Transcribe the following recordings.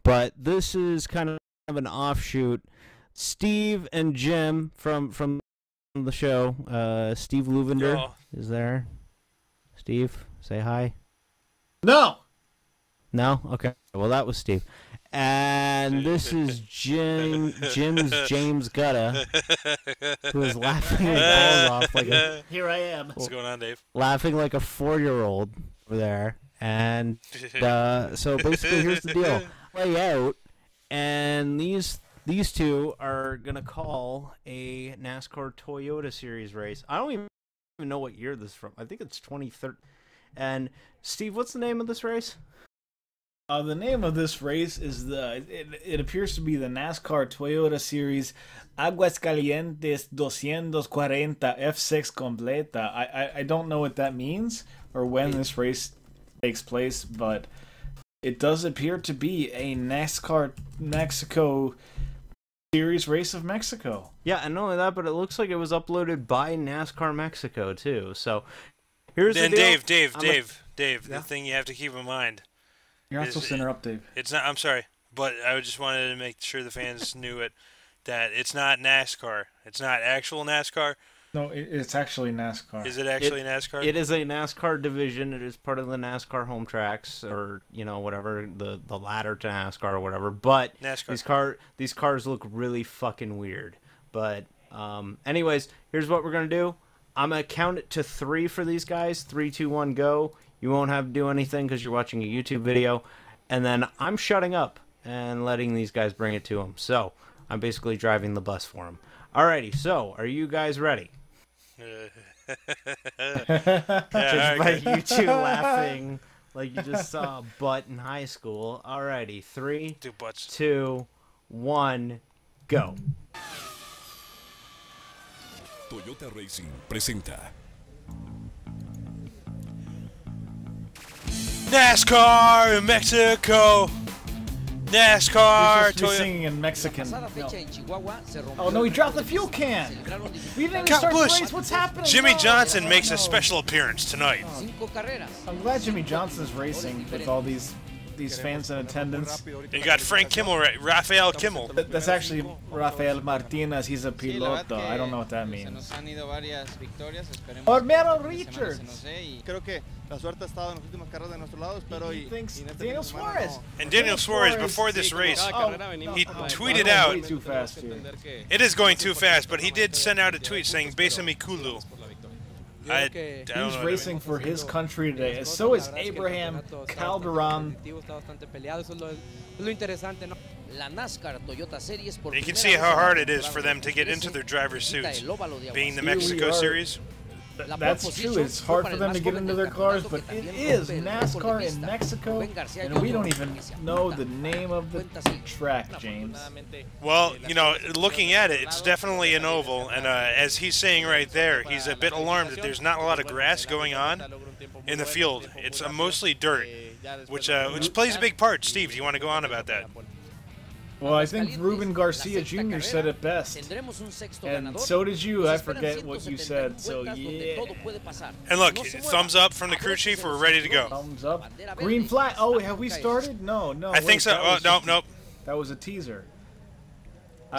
but this is kind of an offshoot. Steve and Jim from the show, Steve Luvender is there. Steve, say hi. No. No? Okay. Well, that was Steve. And this is Jim's James Gutta, who is laughing his balls off like a... Here I am. What's going on, Dave? Laughing like a 4-year-old over there. And so basically, here's the deal. Lay out, and these two are going to call a NASCAR Toyota Series race. I don't even know what year this is from. I think it's 2013. And Steve, what's the name of this race? The name of this race is it appears to be the NASCAR Toyota Series Aguascalientes 240 F6 Completa. I don't know what that means or when this race takes place, but it does appear to be a NASCAR Mexico Series Race of Mexico. Yeah, and not only that, but it looks like it was uploaded by NASCAR Mexico too. So here's the deal. Dave, yeah? the thing you have to keep in mind. You're not supposed to interrupt, Dave. It's not. I'm sorry, but I just wanted to make sure the fans knew it. That it's not NASCAR. It's not actual NASCAR. No, it's actually NASCAR. Is it actually NASCAR? It is a NASCAR division. It is part of the NASCAR home tracks, or whatever, the ladder to NASCAR or whatever. But NASCAR. these cars look really fucking weird. But anyways, here's what we're gonna do. I'm gonna count it to 3 for these guys. 3, 2, 1, go. You won't have to do anything because you're watching a YouTube video, and then I'm shutting up and letting these guys bring it to them. So I'm basically driving the bus for them. Alrighty, so are you guys ready? Just by you two laughing like you just saw a butt in high school. Alrighty, 3, 2, 1, go. Toyota Racing presenta NASCAR in Mexico. NASCAR. Toyota. Singing in Mexican. No. Oh no, he dropped the fuel can. We didn't even start the race. What's happening? Jimmy Johnson makes a special appearance tonight. I'm glad Jimmy Johnson's racing with all these fans in attendance. You got Frank Kimmel, Rafael Kimmel. That's actually Rafael Martinez. He's a piloto. I don't know what that means. Or Meryl Richards. He thinks Daniel Suarez. And Daniel Suarez, before this race, he tweeted out, too fast here. It is going too fast, but he did send out a tweet saying, Besame Kulu. He's racing for his country today. So is Abraham Calderon. You can see how hard it is for them to get into their driver's suits, being the Mexico Series. That's true. It's hard for them to get into their cars, but it is NASCAR in Mexico, and we don't even know the name of the track, James. Well, looking at it, it's definitely an oval, and as he's saying right there, he's a bit alarmed that there's not a lot of grass going on in the field. It's mostly dirt, which plays a big part. Steve, do you want to go on about that? Well, I think Ruben Garcia Jr. said it best, and so did you. I forget what you said, so yeah. And look, thumbs up from the crew chief. We're ready to go. Thumbs up. Green flag. Oh, have we started? No. I think so. Oh, nope. That was a teaser.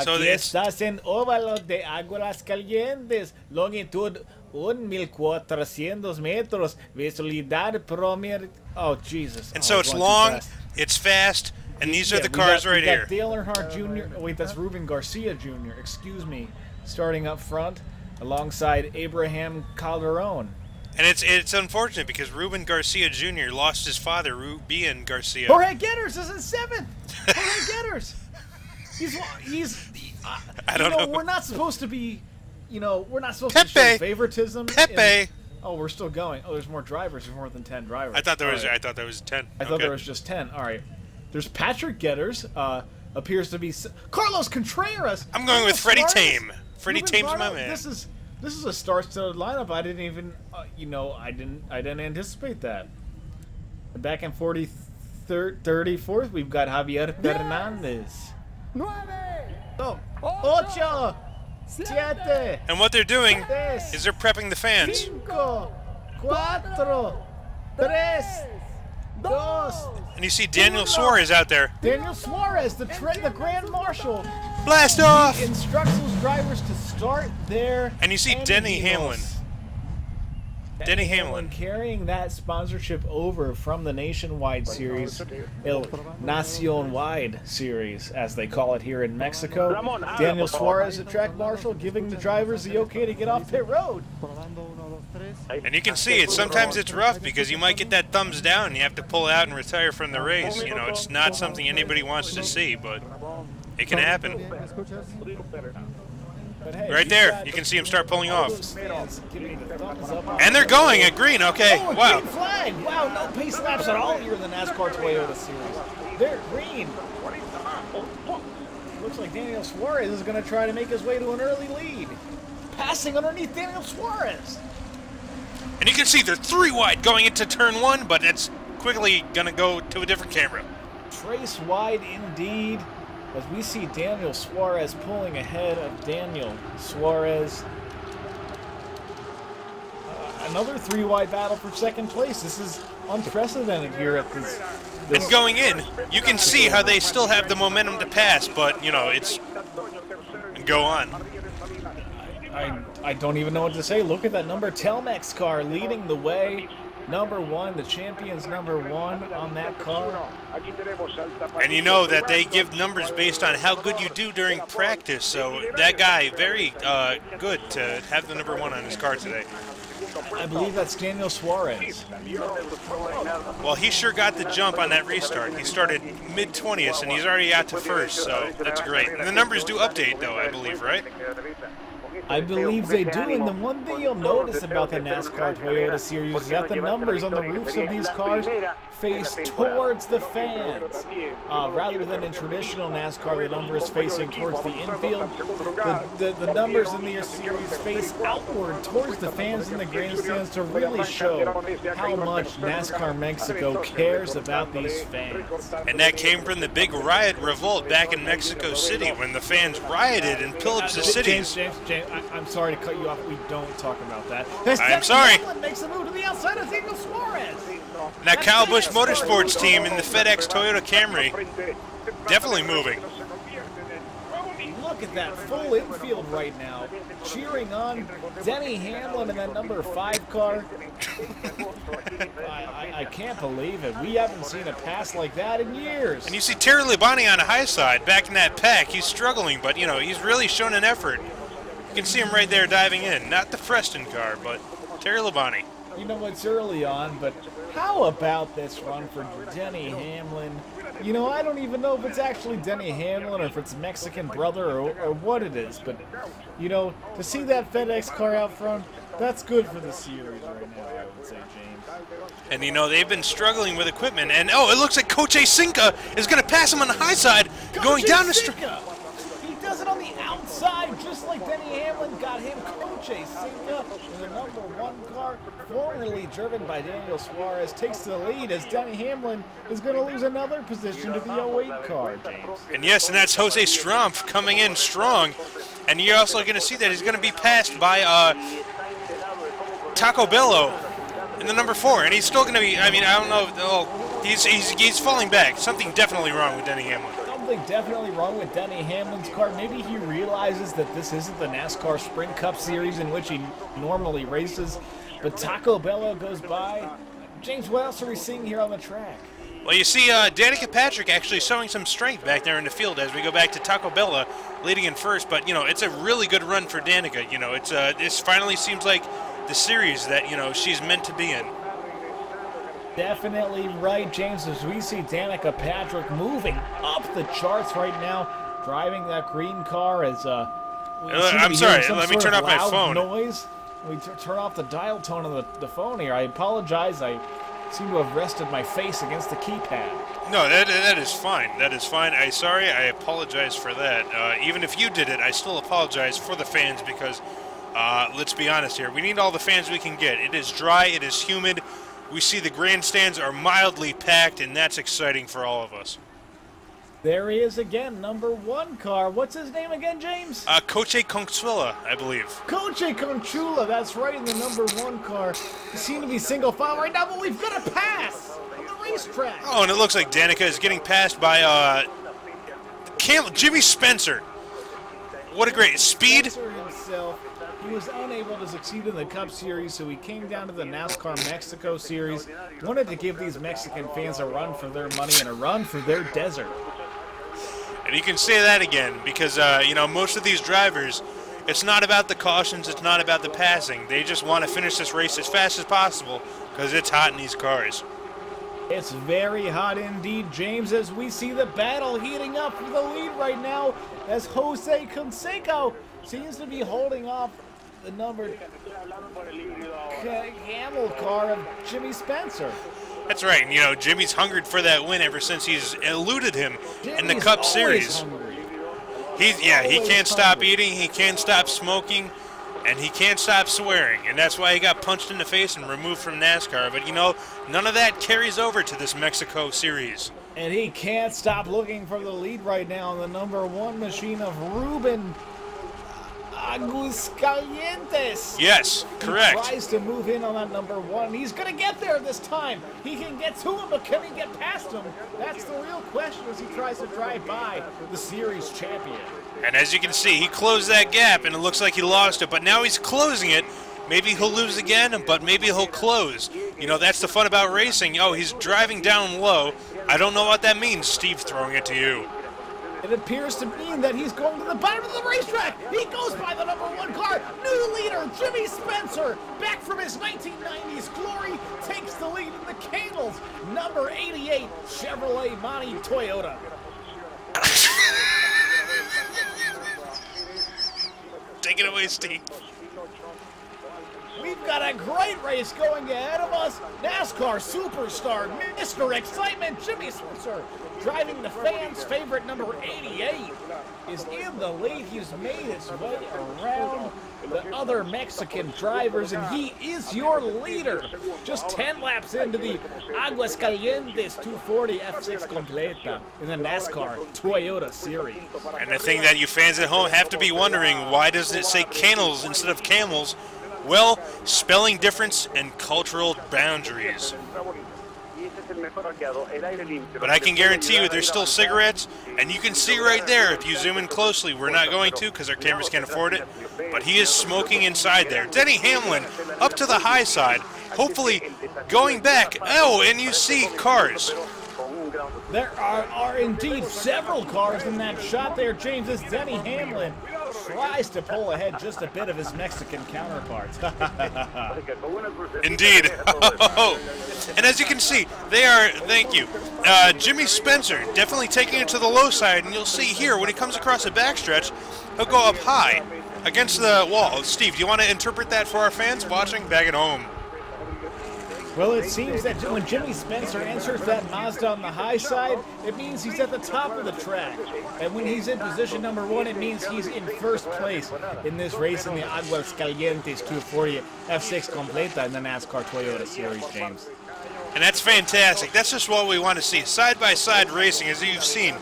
So Aquí estás en óvalo de Aguascalientes, longitud 1,400 metros, visibilidad promedio. Oh, Jesus. And so it's long, it's fast. And these are the cars right here. Dale Earnhardt Jr. Wait, that's Ruben Garcia Jr. Excuse me. Starting up front, alongside Abraham Calderon. And it's unfortunate because Ruben Garcia Jr. lost his father, Ruben Garcia. Jorge Getters is in 7th. Jorge Getters. He's. I don't know. We're not supposed to be. We're not supposed to show favoritism. Pepe. Oh, we're still going. Oh, there's more drivers. There's more than 10 drivers. I thought there was 10. I thought there was just 10. All right. There's Patrick Getters, appears to be Carlos Contreras. I'm going with Freddie Tame. Freddie Tame's my man. This is a star-studded lineup. I didn't even, I didn't anticipate that. Back in 34th, we've got Javier Fernandez. 9, 8, 7. And what they're doing is they're prepping the fans. 5, 4, 3, dos. And you see Daniel Suarez out there. Daniel Suarez, the Grand Marshal. Blast off! He instructs those drivers to start their. And you see Denny Hamlin. Denny Hamlin carrying that sponsorship over from the Nationwide Series, El Nacionwide Series, as they call it here in Mexico. Daniel Suarez, the track marshal, giving the drivers the okay to get off pit road. And you can see it. Sometimes it's rough because you might get that thumbs down and you have to pull out and retire from the race. You know, it's not something anybody wants to see, but it can happen. Hey, right there, you can see him start pulling off. And they're going at green, okay. Oh, wow. Green flag. Wow, no pace laps at all here in the NASCAR Toyota Series. They're green. Looks like Daniel Suarez is going to try to make his way to an early lead. Passing underneath Daniel Suarez. And you can see they're 3 wide going into turn 1, but it's quickly going to go to a different camera. Trace wide indeed. As we see Daniel Suarez pulling ahead of Daniel Suarez. Another 3-wide battle for second place. This is unprecedented here at this. And going in, you can see how they still have the momentum to pass, but, you know, it's... Go on. I don't even know what to say. Look at that number Telmex car leading the way. Number 1, the champion's number 1 on that car. And you know that they give numbers based on how good you do during practice, so that guy, very good to have the number 1 on his car today. I believe that's Daniel Suarez. Well, he sure got the jump on that restart. He started mid-20th, and he's already out to first, so that's great. And the numbers do update, though, I believe, right? I believe they do, and the one thing you'll notice about the NASCAR Toyota Series is that the numbers on the roofs of these cars face towards the fans. Rather than in traditional NASCAR, the number is facing towards the infield. The numbers in the series face outward towards the fans in the grandstands to really show how much NASCAR Mexico cares about these fans. And that came from the big riot revolt back in Mexico City when the fans rioted and pillaged the cities. James, I'm sorry to cut you off. We don't talk about that. I'm sorry. Makes a move to the outside of Daniel Suarez. That Kyle Busch Motorsports team in the FedEx Toyota Camry, definitely moving. Look at that full infield right now, cheering on Denny Hamlin in that number 5 car. I can't believe it. We haven't seen a pass like that in years. And you see Terry Labonte on the high side, back in that pack. He's struggling, but, you know, he's really shown an effort. You can see him right there diving in. Not the Preston car, but Terry Labonte. You know, it's early on, but how about this run for Denny Hamlin? You know, I don't even know if it's actually Denny Hamlin or if it's Mexican brother or what it is, but, you know, to see that FedEx car out front, that's good for the series right now, I would say, James. And, you know, they've been struggling with equipment, and, oh, it looks like Coche Cinca is going to pass him on the high side, going down the street. He does it on the outside, just like Denny Hamlin got him. Coche Cinca in the number 1 car, formerly driven by Daniel Suarez, takes the lead as Denny Hamlin is going to lose another position to the 08 car, James. And yes, and that's Jose Strumpf coming in strong. And you're also going to see that he's going to be passed by Taco Bello in the number 4. And he's still going to be, I mean, I don't know, oh, he's falling back. Something definitely wrong with Denny Hamlin. Something definitely wrong with Denny Hamlin's car. Maybe he realizes that this isn't the NASCAR Sprint Cup Series in which he normally races. But Taco Bello goes by. James, what else are we seeing here on the track? Well, you see Danica Patrick actually showing some strength back there in the field as we go back to Taco Bello leading in first. But, you know, it's a really good run for Danica. You know, it's this finally seems like the series that, you know, she's meant to be in. Definitely right, James, as we see Danica Patrick moving up the charts right now, driving that green car as I'm sorry, let me turn off my phone. Noise. We turn off the dial tone of the phone here. I apologize. I seem to have rested my face against the keypad. No, that is fine. That is fine. I apologize for that. Even if you did it, I still apologize for the fans because, let's be honest here, we need all the fans we can get. It is dry, it is humid. We see the grandstands are mildly packed, and that's exciting for all of us. There he is again, number 1 car. What's his name again, James? Coche Consuela, I believe. Coche Conchula, that's right, in the number 1 car. They seem to be single file right now, but we've got a pass on the racetrack. Oh, and it looks like Danica is getting passed by Jimmy Spencer. What a great speed. Spencer himself, he was unable to succeed in the Cup Series, so he came down to the NASCAR Mexico Series. Wanted to give these Mexican fans a run for their money and a run for their desert. And you can say that again because, you know, most of these drivers, it's not about the cautions, it's not about the passing. They just want to finish this race as fast as possible because it's hot in these cars. It's very hot indeed, James, as we see the battle heating up for the lead right now as Jose Canseco seems to be holding off the numbered camel car of Jimmy Spencer. That's right. And, you know, Jimmy's hungered for that win ever since he's eluded him in the Jimmy's Cup always Series. hungry. He Always can't stop hungry. eating, he can't stop smoking, and he can't stop swearing. And that's why he got punched in the face and removed from NASCAR. But, you know, none of that carries over to this Mexico Series. And he can't stop looking for the lead right now in the number 1 machine of Ruben Aguascalientes. Yes, correct. He tries to move in on that number 1. He's going to get there this time. He can get to him, but can he get past him? That's the real question as he tries to drive by the series champion. And as you can see, he closed that gap, and it looks like he lost it. But now he's closing it. Maybe he'll lose again, but maybe he'll close. You know, that's the fun about racing. Oh, he's driving down low. I don't know what that means, Steve, throwing it to you. It appears to mean that he's going to the bottom of the racetrack. He goes by the number 1 car. New leader, Jimmy Spencer, back from his 1990s glory, takes the lead in the Canals. Number 88, Chevrolet Monte Toyota. Take it away, Steve. We've got a great race going ahead of us. NASCAR superstar, Mr. Excitement, Jimmy Spencer, driving the fans' favorite number 88, is in the lead. He's made his way around the other Mexican drivers, and he is your leader. Just 10 laps into the Aguascalientes 240 F6 Completa in the NASCAR Toyota Series. And the thing that you fans at home have to be wondering, why does it say canals instead of camels? Well, spelling difference and cultural boundaries. But I can guarantee you there's still cigarettes, and you can see right there if you zoom in closely. We're not going to because our cameras can't afford it, but he is smoking inside there. Denny Hamlin up to the high side, hopefully going back. Oh, and you see cars. There are indeed several cars in that shot there, James, as Denny Hamlin tries to pull ahead just a bit of his Mexican counterparts. Indeed. And as you can see, they are, thank you, Jimmy Spencer definitely taking it to the low side, and you'll see here when he comes across a backstretch, he'll go up high against the wall. Steve, do you want to interpret that for our fans watching back at home? Well, it seems that when Jimmy Spencer enters that Mazda on the high side, it means he's at the top of the track. And when he's in position number 1, it means he's in first place in this race in the Aguascalientes 240 F6 Completa in the NASCAR Toyota Series, James. And that's fantastic. That's just what we want to see. Side-by-side racing, as you've seen.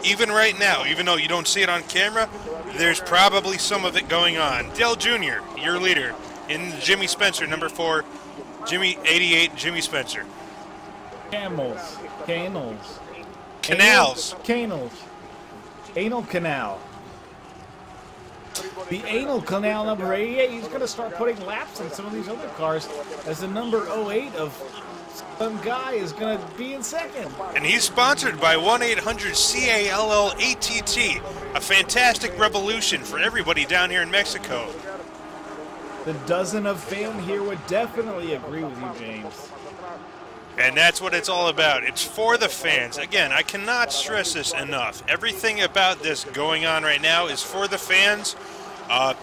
Even right now, even though you don't see it on camera, there's probably some of it going on. Dale Jr., your leader, in Jimmy Spencer, number 4. Jimmy 88, Jimmy Spencer. Canals. Anal canal. The anal canal number 88, he's going to start putting laps in some of these other cars as the number 08 of some guy is going to be in second. And he's sponsored by 1-800-CALL-ATT, a fantastic revolution for everybody down here in Mexico. The dozen of fan here would definitely agree with you, James. And that's what it's all about. It's for the fans. Again, I cannot stress this enough. Everything about this going on right now is for the fans.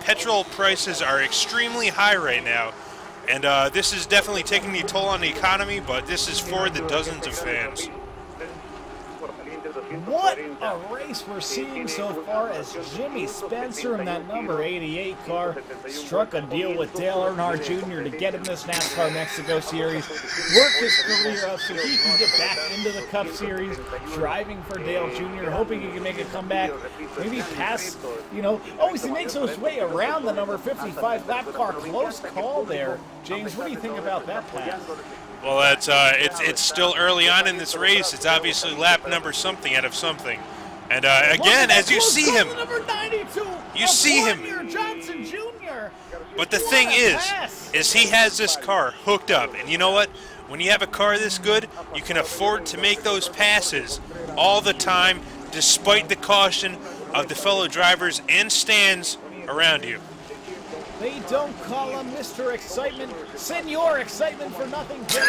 Petrol prices are extremely high right now. And this is definitely taking a toll on the economy, but this is for the dozens of fans. What a race we're seeing so far as Jimmy Spencer in that number 88 car struck a deal with Dale Earnhardt Jr. to get in this NASCAR Mexico Series, work his career up so he can get back into the Cup Series, driving for Dale Jr., hoping he can make a comeback, maybe pass, you know. Oh, he makes his way around the number 55 lap car. Close call there. James, what do you think about that pass? Well, that's it's still early on in this race. It's obviously lap number something out of something. And again, as you see him, you see him. Johnson Jr. But the thing is he has this car hooked up. And you know what? When you have a car this good, you can afford to make those passes all the time, despite the caution of the fellow drivers and stands around you. They don't call him Mr. Excitement, Senor Excitement for nothing, James.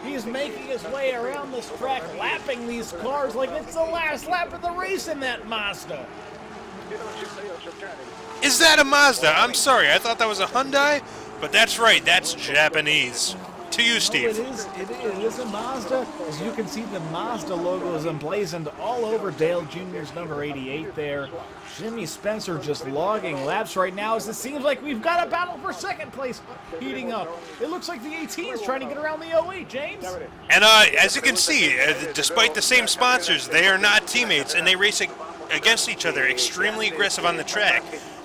He's making his way around this track, lapping these cars like it's the last lap of the race in that Mazda. Is that a Mazda? I'm sorry, I thought that was a Hyundai, but that's right, that's Japanese. To you, Steve. It is a Mazda. As you can see, the Mazda logo is emblazoned all over Dale Jr.'s number 88 there. Jimmy Spencer just logging laps right now as it seems like we've got a battle for second place heating up. It looks like the 18 is trying to get around the 08, James. And as you can see, despite the same sponsors, they are not teammates, and they race against each other, extremely aggressive on the track.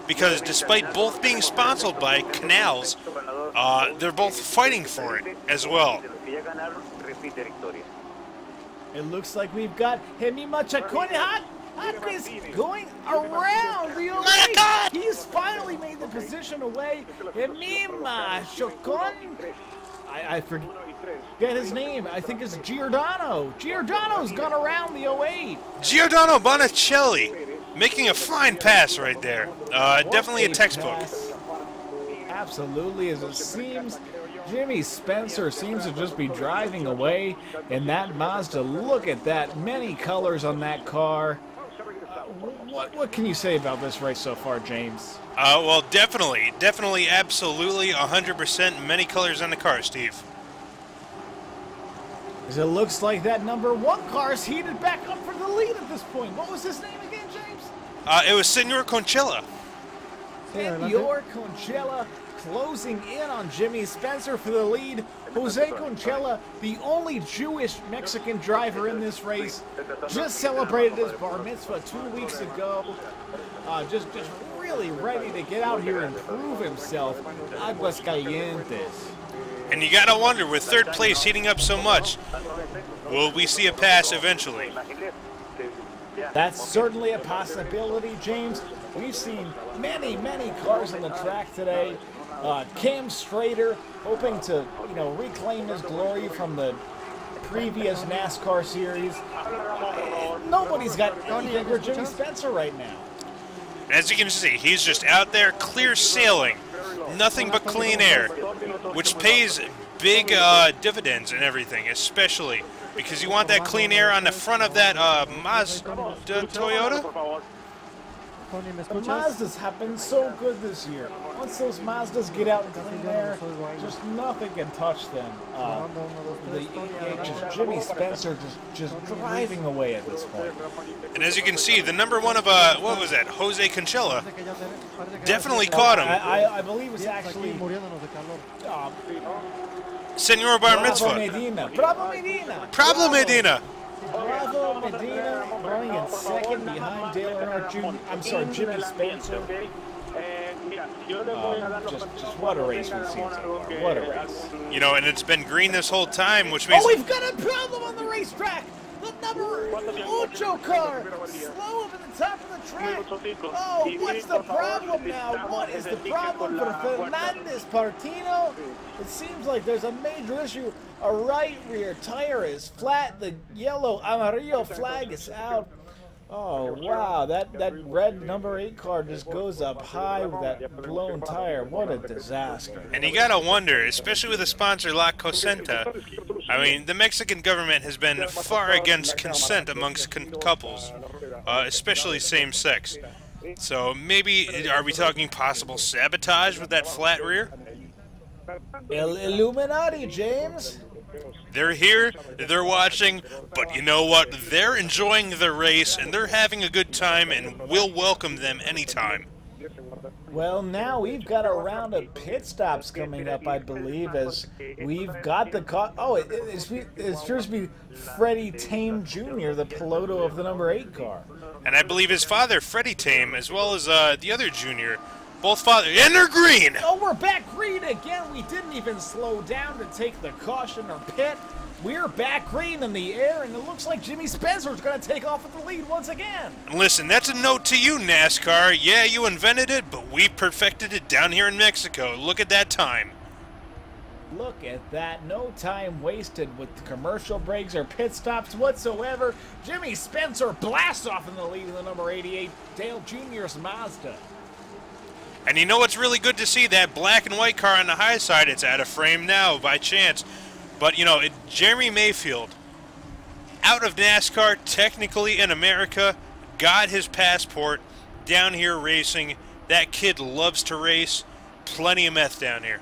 Because despite both being sponsored by Canals, they're both fighting for it as well. It looks like we've got Hemima Chaconihat is going around the away. He's finally made the position away. Hemima Chacon. I forget his name. I think it's Giordano. Giordano's gone around the 08. Giordano Bonicelli making a fine pass right there. Definitely a textbook. Pass. Absolutely, as it seems, Jimmy Spencer seems to just be driving away in that Mazda. Look at that, many colors on that car. What can you say about this race so far, James? Well, definitely, absolutely, 100%, many colors on the car, Steve. As it looks like that number 1 car is heated back up for the lead at this point. What was his name again, James? It was Senor Conchilla. Senor Conchilla closing in on Jimmy Spencer for the lead. Jose Conchilla, the only Jewish Mexican driver in this race, just celebrated his bar mitzvah 2 weeks ago. Just really ready to get out here and prove himself. Aguascalientes. And you gotta wonder, with third place heating up so much, will we see a pass eventually? That's certainly a possibility, James. We've seen many cars on the track today. Cam Strader hoping to, reclaim his glory from the previous NASCAR series. Nobody's got anything for Jimmy Spencer right now. As you can see, he's just out there clear sailing. Nothing but clean air, which pays big dividends and everything, especially because you want that clean air on the front of that Mazda Toyota. The Mazdas have been so good this year. Once those Mazdas get out in clean air, just nothing can touch them. Jimmy Spencer just driving away at this point. And as you can see, the number 1 of, what was that, Jose Conchilla, definitely caught him. I believe it's actually Senor Bar Mitzvah. Bravo Medina. Bravo Medina. Bravo Medina running in second behind Dale Earnhardt Jr. I'm sorry, Jimmy Spencer. Just what a race we've seen so far. What a race. And it's been green this whole time, which means... Oh, we've got a problem on the racetrack! The number 8 car, slow up at the top of the track. Oh, what's the problem now? What is the problem for Fernandez Partino? It seems like there's a major issue. A right rear tire is flat. The yellow amarillo flag is out. Oh, wow. That red number 8 car just goes up high with that blown tire. What a disaster. And you gotta wonder, especially with a sponsor like Cosenta, I mean, the Mexican government has been far against consent amongst couples, especially same-sex. So maybe, are we talking possible sabotage with that flat rear? Illuminati, James. They're here, they're watching, but you know what? They're enjoying the race, and they're having a good time, and we'll welcome them anytime. Well, now we've got a round of pit stops coming up, I believe, as we've got the car. Oh, it appears to be Freddie Tame Jr., the piloto of the number 8 car. And I believe his father, Freddie Tame, as well as the other junior, Both father, and they're green. Oh, we're back green again. We didn't even slow down to take the caution or pit. We're back green in the air, and it looks like Jimmy Spencer's going to take off with the lead once again. Listen, that's a note to you, NASCAR. Yeah, you invented it, but we perfected it down here in Mexico. Look at that time. Look at that. No time wasted with commercial breaks or pit stops whatsoever. Jimmy Spencer blasts off in the lead in the number 88 Dale Jr.'s Mazda. And you know what's really good to see? That black and white car on the high side. It's out of frame now by chance. But, you know, Jeremy Mayfield, out of NASCAR, technically in America, got his passport down here racing. That kid loves to race. Plenty of meth down here.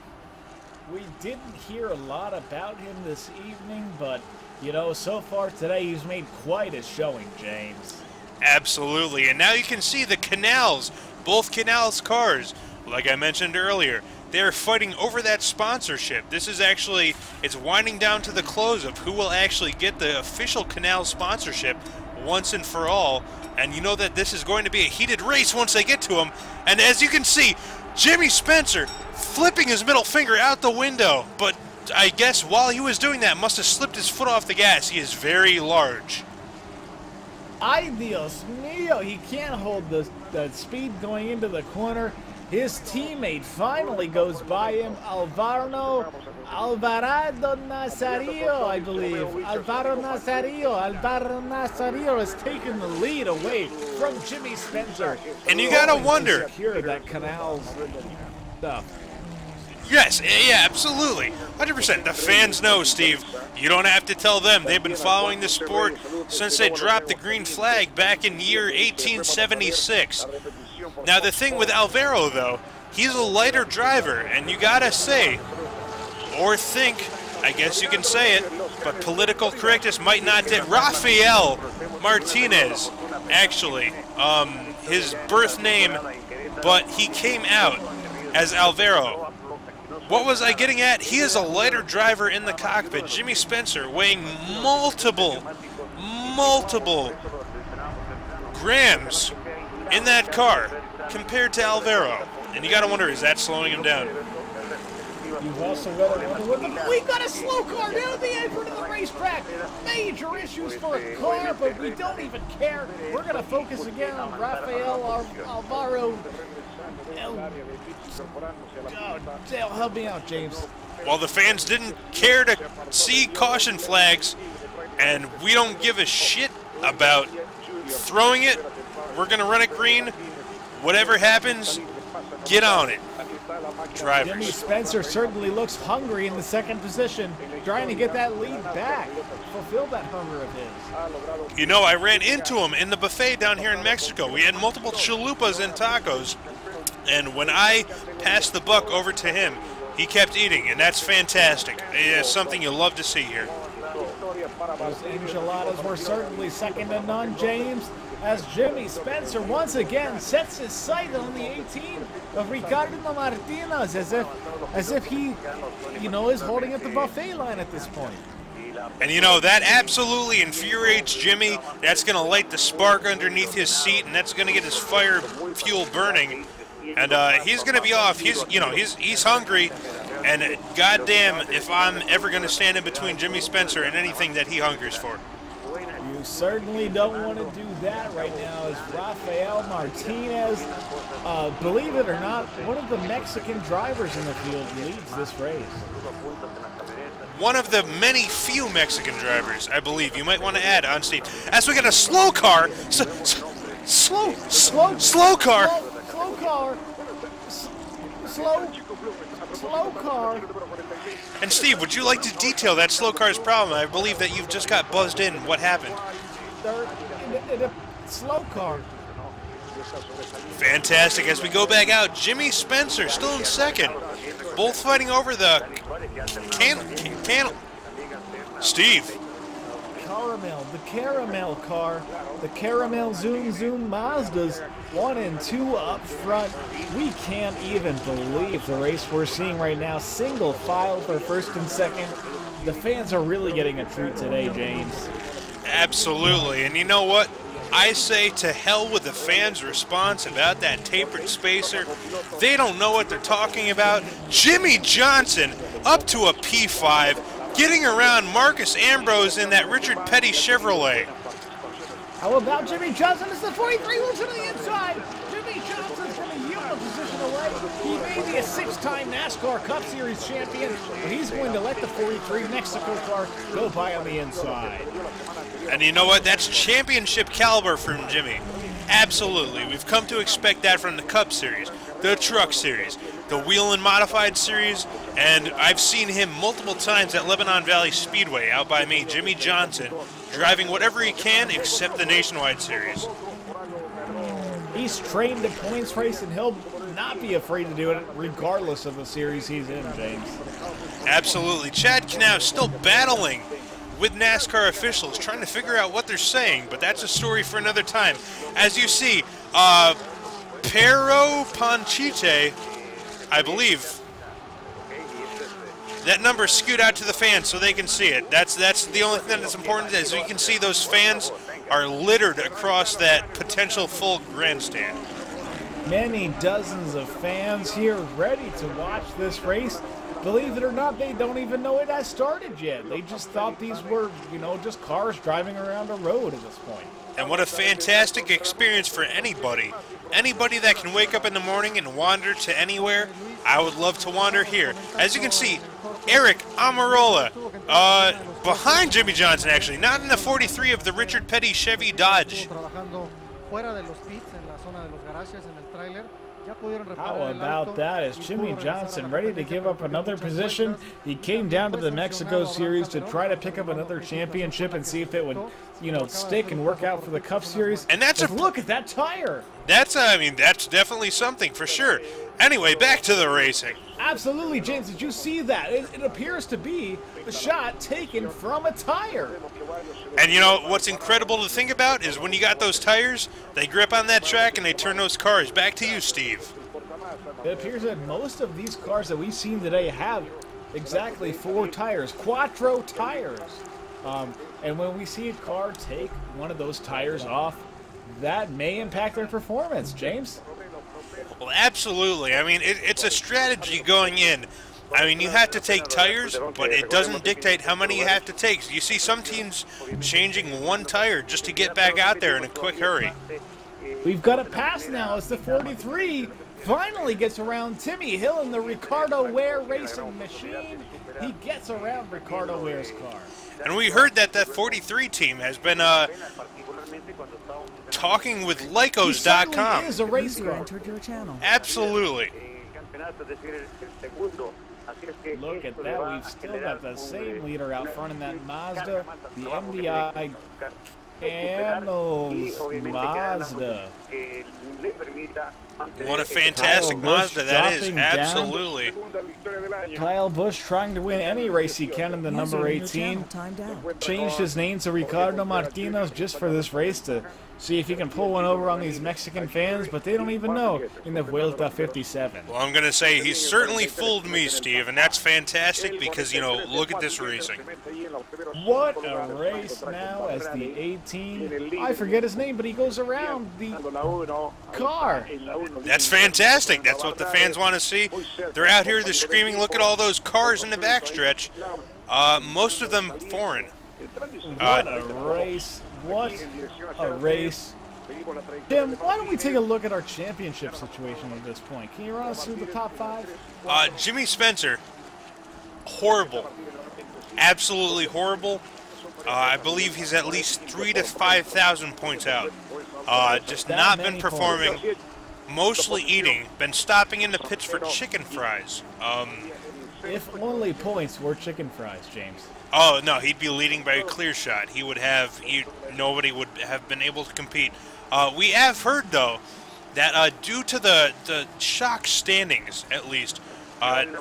We didn't hear a lot about him this evening, but, you know, so far today he's made quite a showing, James. Absolutely. And now you can see the Canals, both Canals cars, like I mentioned earlier. They're fighting over that sponsorship. This is actually, it's winding down to the close of who will actually get the official Canal sponsorship once and for all. And you know that this is going to be a heated race once they get to him. And as you can see, Jimmy Spencer flipping his middle finger out the window. But I guess while he was doing that, must have slipped his foot off the gas. He is very large. Ay, Dios mío, he can't hold the speed going into the corner. His teammate finally goes by him, Alvarado Nazario, I believe. Alvaro Nazario has taken the lead away from Jimmy Spencer. And you gotta wonder. Secure that Canals stuff. Yes, yeah, absolutely. 100%. The fans know, Steve. You don't have to tell them. They've been following the sport since they dropped the green flag back in year 1876. Now, the thing with Alvaro, though, he's a lighter driver, and you gotta say, or think, I guess you can say it, but political correctness might not did. Rafael Martinez, actually, his birth name, but he came out as Alvaro. What was I getting at? He is a lighter driver in the cockpit. Jimmy Spencer weighing multiple grams in that car compared to Alvaro. And you gotta wonder, is that slowing him down? You've also got to wonder, we got a slow car down the apron of the racetrack. Major issues for a car, but we don't even care. We're going to focus again on Rafael Alvaro. Oh, help me out, James. Well, the fans didn't care to see caution flags, and we don't give a shit about throwing it. We're going to run it green. Whatever happens, get on it. Drivers. Jimmy Spencer certainly looks hungry in the second position, trying to get that lead back, fulfill that hunger of his. You know, I ran into him in the buffet down here in Mexico. We had multiple chalupas and tacos, and when I passed the buck over to him, he kept eating, and that's fantastic. It's something you love to see here. Those enchiladas were certainly second to none, James, as Jimmy Spencer once again sets his sight on the 18 of Ricardo Martinez, as if he, you know, is holding at the buffet line at this point. And you know, that absolutely infuriates Jimmy. That's going to light the spark underneath his seat, and that's going to get his fire fuel burning. And he's going to be off. He's hungry. And goddamn, if I'm ever going to stand in between Jimmy Spencer and anything that he hungers for. You certainly don't want to do that right now, as Rafael Martinez, believe it or not, one of the Mexican drivers in the field leads this race. One of the many few Mexican drivers, I believe. You might want to add on, Steve. As we get a slow car, slow car. Slow car. And Steve, would you like to detail that slow car's problem? I believe that you've just got buzzed in. What happened? In a slow car. Fantastic. As we go back out, Jimmy Spencer still in second. Both fighting over the Steve. The caramel car, the caramel zoom Mazdas, 1 and 2 up front. We can't even believe the race we're seeing right now. Single file for first and second. The fans are really getting a treat today, James. Absolutely. And you know what? I say to hell with the fans' response about that tapered spacer. They don't know what they're talking about. Jimmy Johnson up to a P5, getting around Marcus Ambrose in that Richard Petty Chevrolet. How about Jimmy Johnson? It's the 43 loose to the inside. Jimmy Johnson's from a unit position away. He may be a 6-time NASCAR Cup Series champion, but he's going to let the 43 Mexico car go by on the inside. And you know what? That's championship caliber from Jimmy. Absolutely. We've come to expect that from the Cup Series, the Truck Series, the Wheel and Modified Series, and I've seen him multiple times at Lebanon Valley Speedway out by me, Jimmy Johnson, driving whatever he can except the Nationwide Series. He's trained to points race, and he'll not be afraid to do it regardless of the series he's in, James. Absolutely. Chad Knaus still battling with NASCAR officials, trying to figure out what they're saying, but that's a story for another time. As you see, Pero Panchite, I believe, that number skewed out to the fans so they can see it. That's the only thing that's important, is you can see those fans are littered across that potential full grandstand. Many dozens of fans here ready to watch this race. Believe it or not, they don't even know it has started yet. They just thought these were, just cars driving around a road at this point. And what a fantastic experience for anybody. Anybody that can wake up in the morning and wander to anywhere, I would love to wander here. As you can see, Eric Amarola, behind Jimmy Johnson actually, not in the 43 of the Richard Petty Chevy Dodge. How about that? Is Jimmy Johnson ready to give up another position? He came down to the Mexico Series to try to pick up another championship and see if it would, stick and work out for the Cup Series. And that's look at that tire. That's definitely something for sure. Anyway, back to the racing. Absolutely, James. Did you see that? It appears to be a shot taken from a tire. And what's incredible to think about is when you got those tires, they grip on that track and they turn those cars. Back to you, Steve. It appears that most of these cars that we've seen today have exactly 4 tires, quattro tires. And when we see a car take one of those tires off, that may impact their performance, James. Well, absolutely. I mean, it's a strategy going in. I mean, you have to take tires, but it doesn't dictate how many you have to take. You see some teams changing one tire just to get back out there in a quick hurry. We've got a pass now as the 43 finally gets around Timmy Hill in the Ricardo Ware racing machine. He gets around Ricardo Ware's car. And we heard that 43 team has been talking with Lycos.com. He is a race car. Absolutely. Look at that. We've still got the same leader out front in that Mazda, the MDI Annals Mazda. What a fantastic Mazda that is. Absolutely. Kyle Busch trying to win any race he can in the number 18. Changed his name to Ricardo Martinez just for this race to see if he can pull one over on these Mexican fans, but they don't even know in the Vuelta 57. Well, I'm going to say he's certainly fooled me, Steve, and that's fantastic because, look at this racing. What a race now as the 18, I forget his name, but he goes around the car. That's fantastic. That's what the fans want to see. They're out here, they're screaming, look at all those cars in the backstretch. Most of them foreign. What a race. What a race. Tim, why don't we take a look at our championship situation at this point? Can you run us through the top 5? Jimmy Spencer, horrible. Absolutely horrible. I believe he's at least 3,000 to 5,000 points out. Just not been performing. Mostly eating. Been stopping in the pits for chicken fries. If only points were chicken fries, James. Oh, no, he'd be leading by a clear shot. He would have, nobody would have been able to compete. We have heard, though, that due to the shock standings, at least. I'm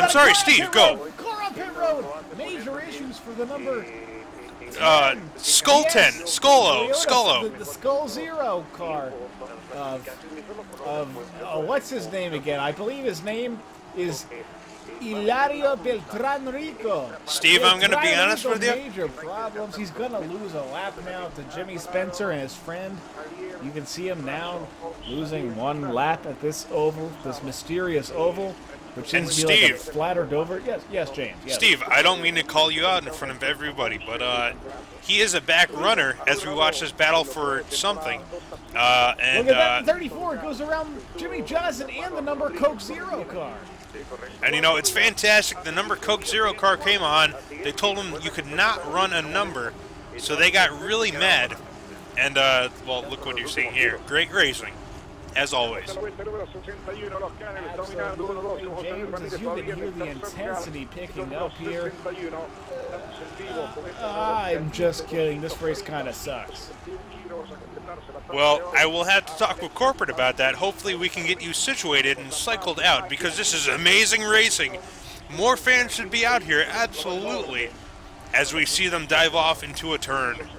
sorry, Steve, go. Car on pit road. Major issues for the number 10. Skull 10. Skullo. The Skull Zero car what's his name again? I believe his name is Hilario Beltran Rico. Steve, I'm going to be honest with you. Major problems. He's going to lose a lap now to Jimmy Spencer and his friend. You can see him now losing one lap at this oval, this mysterious oval, which seems to be like a flattered over. Yes, James. Yes. Steve, I don't mean to call you out in front of everybody, but he is a back runner as we watch this battle for something. And look at that 34. It goes around Jimmy Johnson and the number Coke Zero car. And you know, it's fantastic. The number Coke Zero car came on. They told him you could not run a number, so they got really mad. And, well, look what you're seeing here. Great racing, as always. Absolutely, James, as you can hear the intensity picking up here. I'm just kidding. This race kind of sucks. Well, I will have to talk with corporate about that. Hopefully we can get you situated and cycled out, because this is amazing racing. More fans should be out here, absolutely, as we see them dive off into a turn.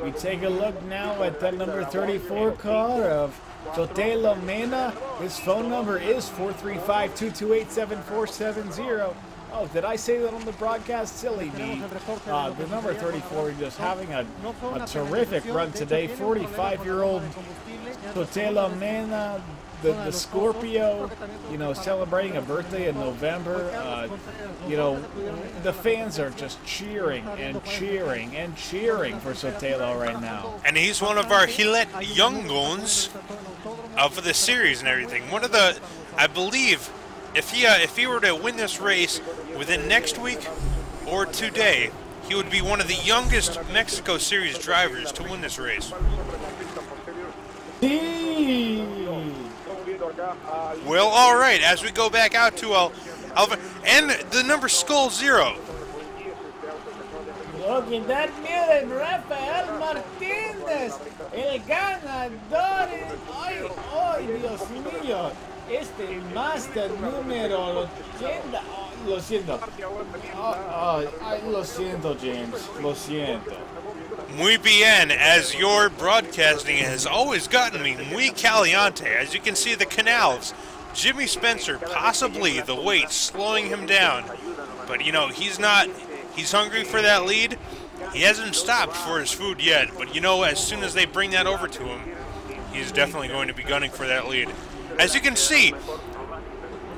We take a look now at the number 34 car of Sotelo Mena. His phone number is 435-228-7470. Oh, did I say that on the broadcast? Silly me. The number 34 just having a terrific run today. 45-year-old Sotelo Mena, the Scorpio, you know, celebrating a birthday in November. You know, the fans are just cheering and cheering and cheering for Sotelo right now. And he's one of our Gillette young guns for the series and everything. One of the, I believe, if he were to win this race within next week or today, he would be one of the youngest Mexico Series drivers to win this race. Well, all right. As we go back out to Alvin and the number Skull Zero. Look at that, miren, Rafael Martínez, el ganador. Ay, ay, Dios mío. Este Master número 80. Lo siento. Lo siento, James. Lo siento. Muy bien, as your broadcasting has always gotten me muy caliente. As you can see, the canals. Jimmy Spencer, possibly the weight slowing him down. But, you know, he's not. He's hungry for that lead. He hasn't stopped for his food yet. But, you know, as soon as they bring that over to him, he's definitely going to be gunning for that lead. As you can see,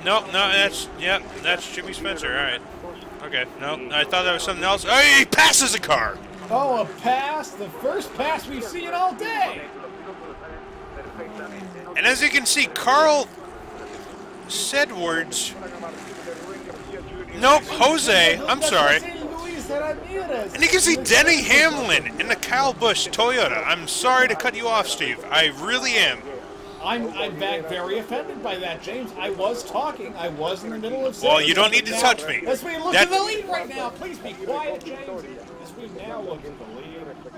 no, that's Jimmy Spencer. All right, okay. No, I thought that was something else. Oh, he passes a car. Oh, a pass! The first pass we've seen all day. And as you can see, Carl Sedwards. Nope, Jose. I'm sorry. And you can see Denny Hamlin in the Kyle Busch Toyota. I'm sorry to cut you off, Steve. I really am. I'm very offended by that, James. I was talking. I was in the middle of saying. Well, you don't need to touch me. As we look at the lead right now, please be quiet, James. As we now look at the lead.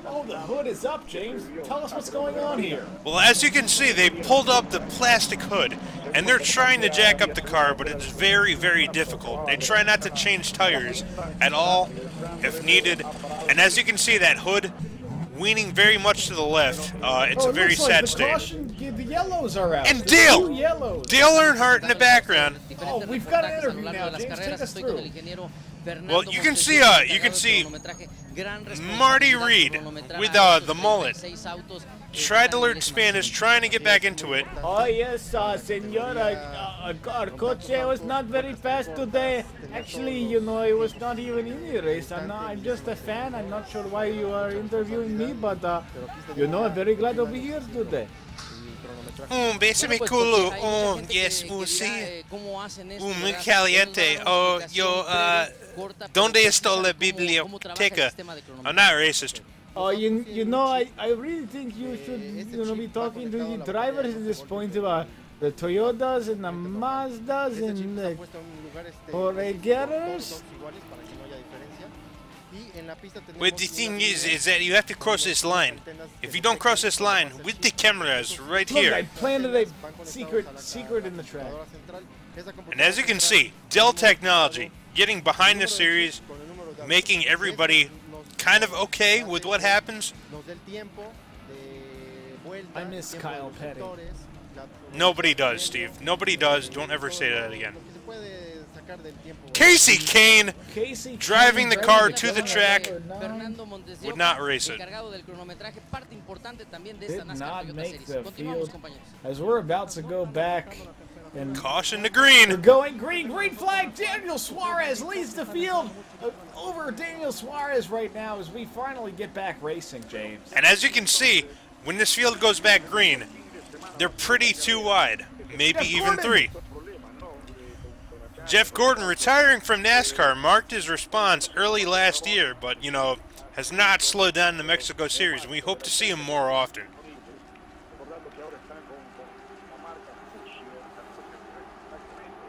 Oh, the hood is up, James. Tell us what's going on here. Well, as you can see, they pulled up the plastic hood, and they're trying to jack up the car, but it's very, very difficult. They try not to change tires at all, if needed. And as you can see, that hood leaning very much to the left. It's a very sad state. The yellows are out. And Dale! Yellows. Dale Earnhardt in the background. Oh, we've got an interview now, James. Take us through. Well, you can see Marty Reed with the mullet. Tried to learn Spanish, trying to get back into it. Oh, yes, senora. Our coach was not very fast today. Actually, you know, it was not even in the race. I'm just a fan. I'm not sure why you are interviewing me, but, you know, I'm very glad to be here today. Bésame culo. Yes, sí. Muy caliente. Oh, yo, ¿dónde está la biblioteca? I'm not racist. Oh, you know, I really think you should, you know, be talking to the drivers at this point about the Toyotas and the Mazdas and the Corregueros. Well, the thing is that you have to cross this line. If you don't cross this line with the cameras right here. Look, I planted a secret in the track. And as you can see, Dell Technology getting behind the series, making everybody kind of okay with what happens. I miss Kyle Petty. Nobody does, Steve. Nobody does. Don't ever say that again. Casey Kane driving the car to the track would not race it. Did not make the field. As we're about to go back and Caution to green. we're going green flag. Daniel Suarez leads the field over Daniel Suarez right now as we finally get back racing, James. And as you can see, when this field goes back green, they're pretty too wide, maybe even 3. Jeff Gordon, retiring from NASCAR, marked his response early last year, but, you know, has not slowed down in the Mexico Series, and we hope to see him more often.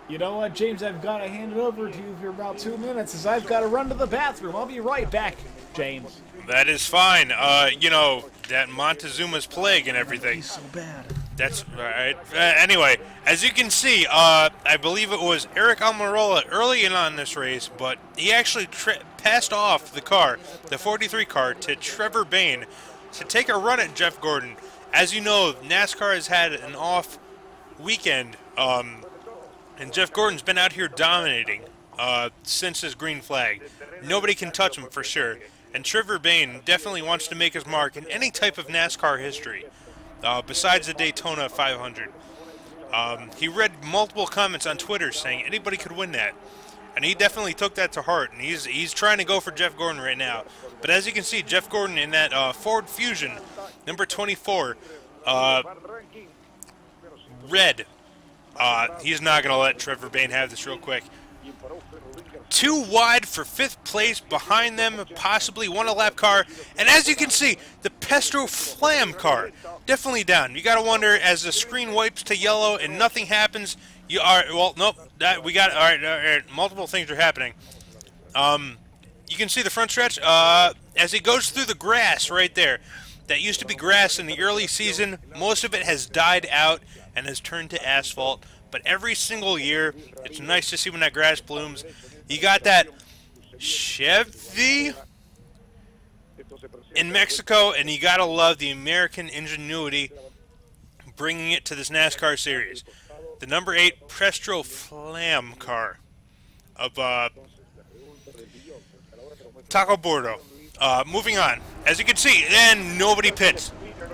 You know what, James? I've got to hand it over to you for about 2 minutes as I've got to run to the bathroom. I'll be right back, James. That is fine. You know, that Montezuma's plague and everything. He's so bad. That's right. Anyway, as you can see, I believe it was Eric Almirola early in on this race, but he actually passed off the car, the 43 car, to Trevor Bayne to take a run at Jeff Gordon. As you know, NASCAR has had an off weekend, and Jeff Gordon's been out here dominating since his green flag. Nobody can touch him for sure. And Trevor Bayne definitely wants to make his mark in any type of NASCAR history, besides the Daytona 500. He read multiple comments on Twitter saying anybody could win that. And he definitely took that to heart, and he's trying to go for Jeff Gordon right now. But as you can see, Jeff Gordon in that Ford Fusion, number 24, red. He's not going to let Trevor Bayne have this real quick. 2 wide for 5th place, behind them possibly one a lap car, and as you can see, the Pestro Flam car definitely down. You got to wonder, as the screen wipes to yellow and nothing happens, you are, well, nope, that we got, all right, multiple things are happening. You can see the front stretch as it goes through the grass right there. That used to be grass in the early season. Most of it has died out and has turned to asphalt, but every single year, it's nice to see when that grass blooms. You got that Chevy in Mexico, and you gotta love the American ingenuity bringing it to this NASCAR series. The number 8 Pestro Flam car of Taco Bordo. Moving on. As you can see, and nobody pits.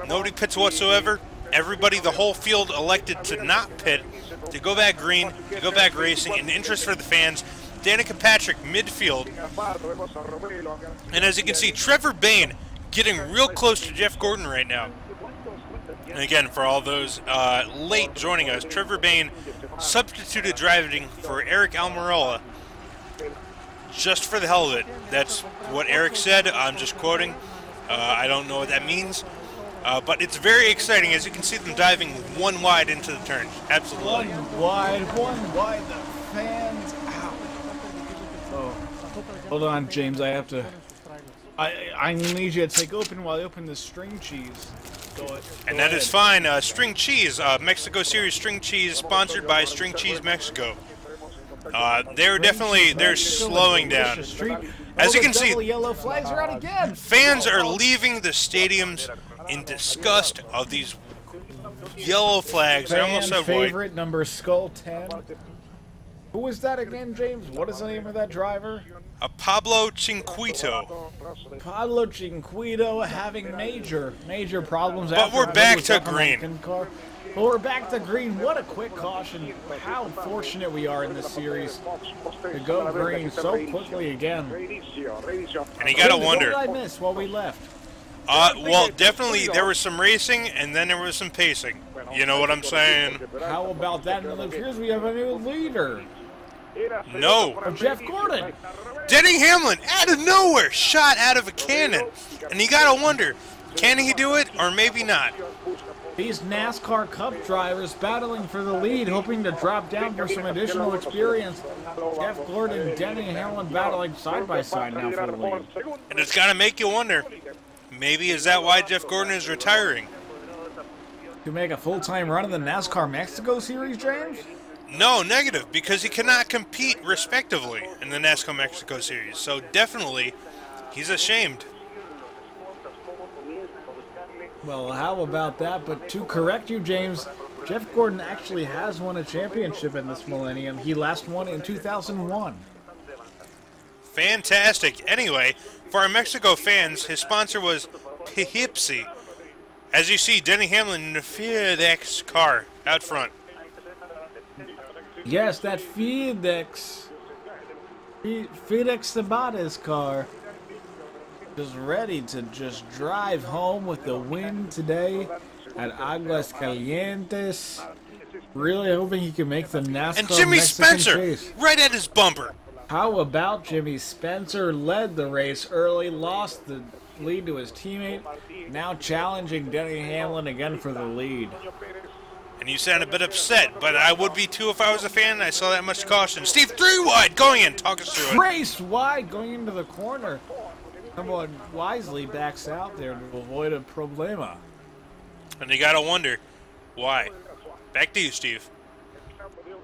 Nobody pits whatsoever. Everybody, the whole field elected to not pit, to go back green, to go back racing, in the interest for the fans. Danica Patrick, midfield. And as you can see, Trevor Bayne getting real close to Jeff Gordon right now. And again, for all those late joining us, Trevor Bayne substituted driving for Eric Almirola just for the hell of it. That's what Eric said. I'm just quoting. I don't know what that means. But it's very exciting as you can see them diving 1 wide into the turn. Absolutely. 1 wide, the fans out. Oh, hold on, James. I have to. I need you to take open while I open the string cheese. And that is fine. String cheese, Mexico Series string cheese, sponsored by String Cheese Mexico. They're slowing down. As you can see, yellow flags are out again. Fans are leaving the stadiums in disgust of these yellow flags. I almost said white. Favorite number Skull 10. Who was that again, James? What is the name of that driver? Pablo Cinquito. Pablo Cinquito having major problems. But we're back to green. But we're back to green. What a quick caution. How fortunate we are in this series to go green so quickly again. And you gotta wonder. What did I miss while we left? Well, definitely there was some racing and then there was some pacing. You know what I'm saying? How about that? And it appears we have a new leader. No. Jeff Gordon. Denny Hamlin, out of nowhere, shot out of a cannon. And you gotta wonder, can he do it or maybe not? These NASCAR Cup drivers battling for the lead, hoping to drop down for some additional experience. Jeff Gordon and Denny Hamlin battling side by side now for the lead. And it's gotta make you wonder, maybe is that why Jeff Gordon is retiring? To make a full-time run of the NASCAR Mexico Series, James? No, negative, because he cannot compete respectively in the NASCAR Mexico Series. So definitely, he's ashamed. Well, how about that? But to correct you, James, Jeff Gordon actually has won a championship in this millennium. He last won in 2001. Fantastic. Anyway, for our Mexico fans, his sponsor was Pepsi. As you see, Denny Hamlin in the FedEx car out front. Yes, that FedEx Sabates car is ready to just drive home with the win today at Aguas Calientes. Really hoping he can make the NASCAR And Jimmy Mexican Spencer, chase. right at his bumper. How about Jimmy Spencer? Led the race early, lost the lead to his teammate, now challenging Denny Hamlin again for the lead. And you sound a bit upset, but I would be too if I was a fan and I saw that much caution. Steve, 3 wide, going in, talk us through it. Race wide, going into the corner. Someone wisely backs out there to avoid a problema. And you gotta wonder, why? Back to you, Steve.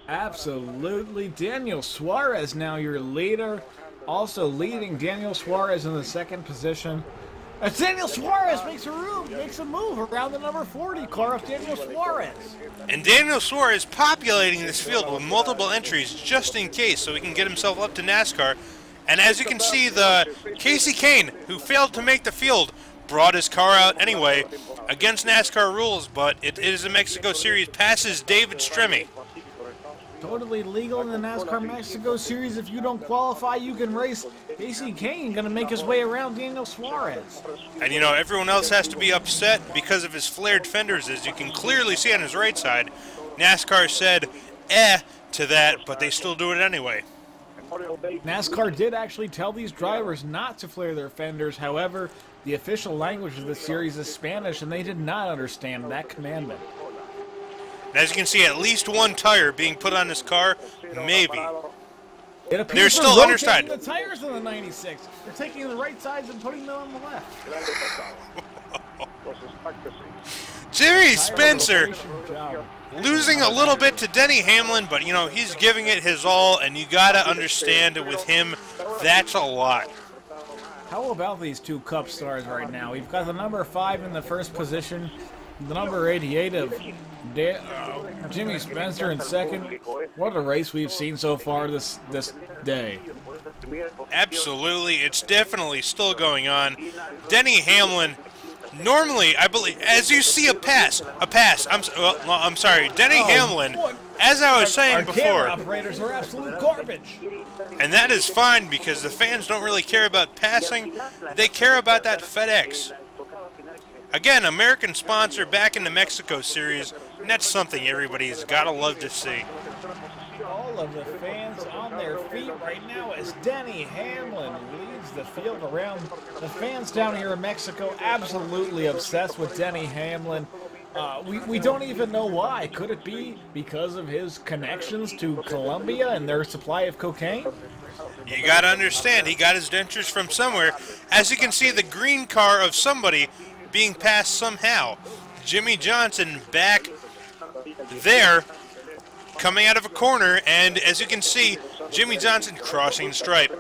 Absolutely. Daniel Suarez now your leader. Also leading Daniel Suarez in the second position. As Daniel Suarez makes a move around the number 40 car of Daniel Suarez. And Daniel Suarez populating this field with multiple entries just in case, so he can get himself up to NASCAR. And as you can see, the Casey Kane, who failed to make the field, brought his car out anyway, against NASCAR rules, but it is a Mexico Series, passes David Stremme. Totally legal in the NASCAR Mexico Series. If you don't qualify, you can race. Casey Kane going to make his way around Daniel Suarez. And you know, everyone else has to be upset because of his flared fenders, as you can clearly see on his right side. NASCAR said, to that, but they still do it anyway. NASCAR did actually tell these drivers not to flare their fenders. However, the official language of the series is Spanish, and they did not understand that commandment. And as you can see, at least one tire being put on this car, maybe. It appears They're still underside. The tires on the 96. They're taking the right sides and putting them on the left. Jimmy Spencer losing a little bit to Denny Hamlin, but you know, he's giving it his all, and you gotta understand it with him, that's a lot. How about these two Cup stars right now? We've got the number 5 in the first position, the number 88 of Jimmy Spencer in second. What a race we've seen so far this day. Absolutely, it's definitely still going on. Denny Hamlin, normally, I believe, as you see a pass. I'm sorry, Denny Hamlin, as I was saying before. Camera operators are absolute garbage. And that is fine because the fans don't really care about passing. They care about that FedEx. Again, American sponsor back in the Mexico Series, and that's something everybody's got to love to see. All of the fans on their feet right now as Denny Hamlin leads the field around. The fans down here in Mexico absolutely obsessed with Denny Hamlin. We don't even know why. Could it be because of his connections to Colombia and their supply of cocaine? You got to understand, he got his dentures from somewhere. As you can see, the green car of somebody being passed somehow. Jimmy Johnson back there, coming out of a corner, and as you can see, Jimmy Johnson crossing the stripe.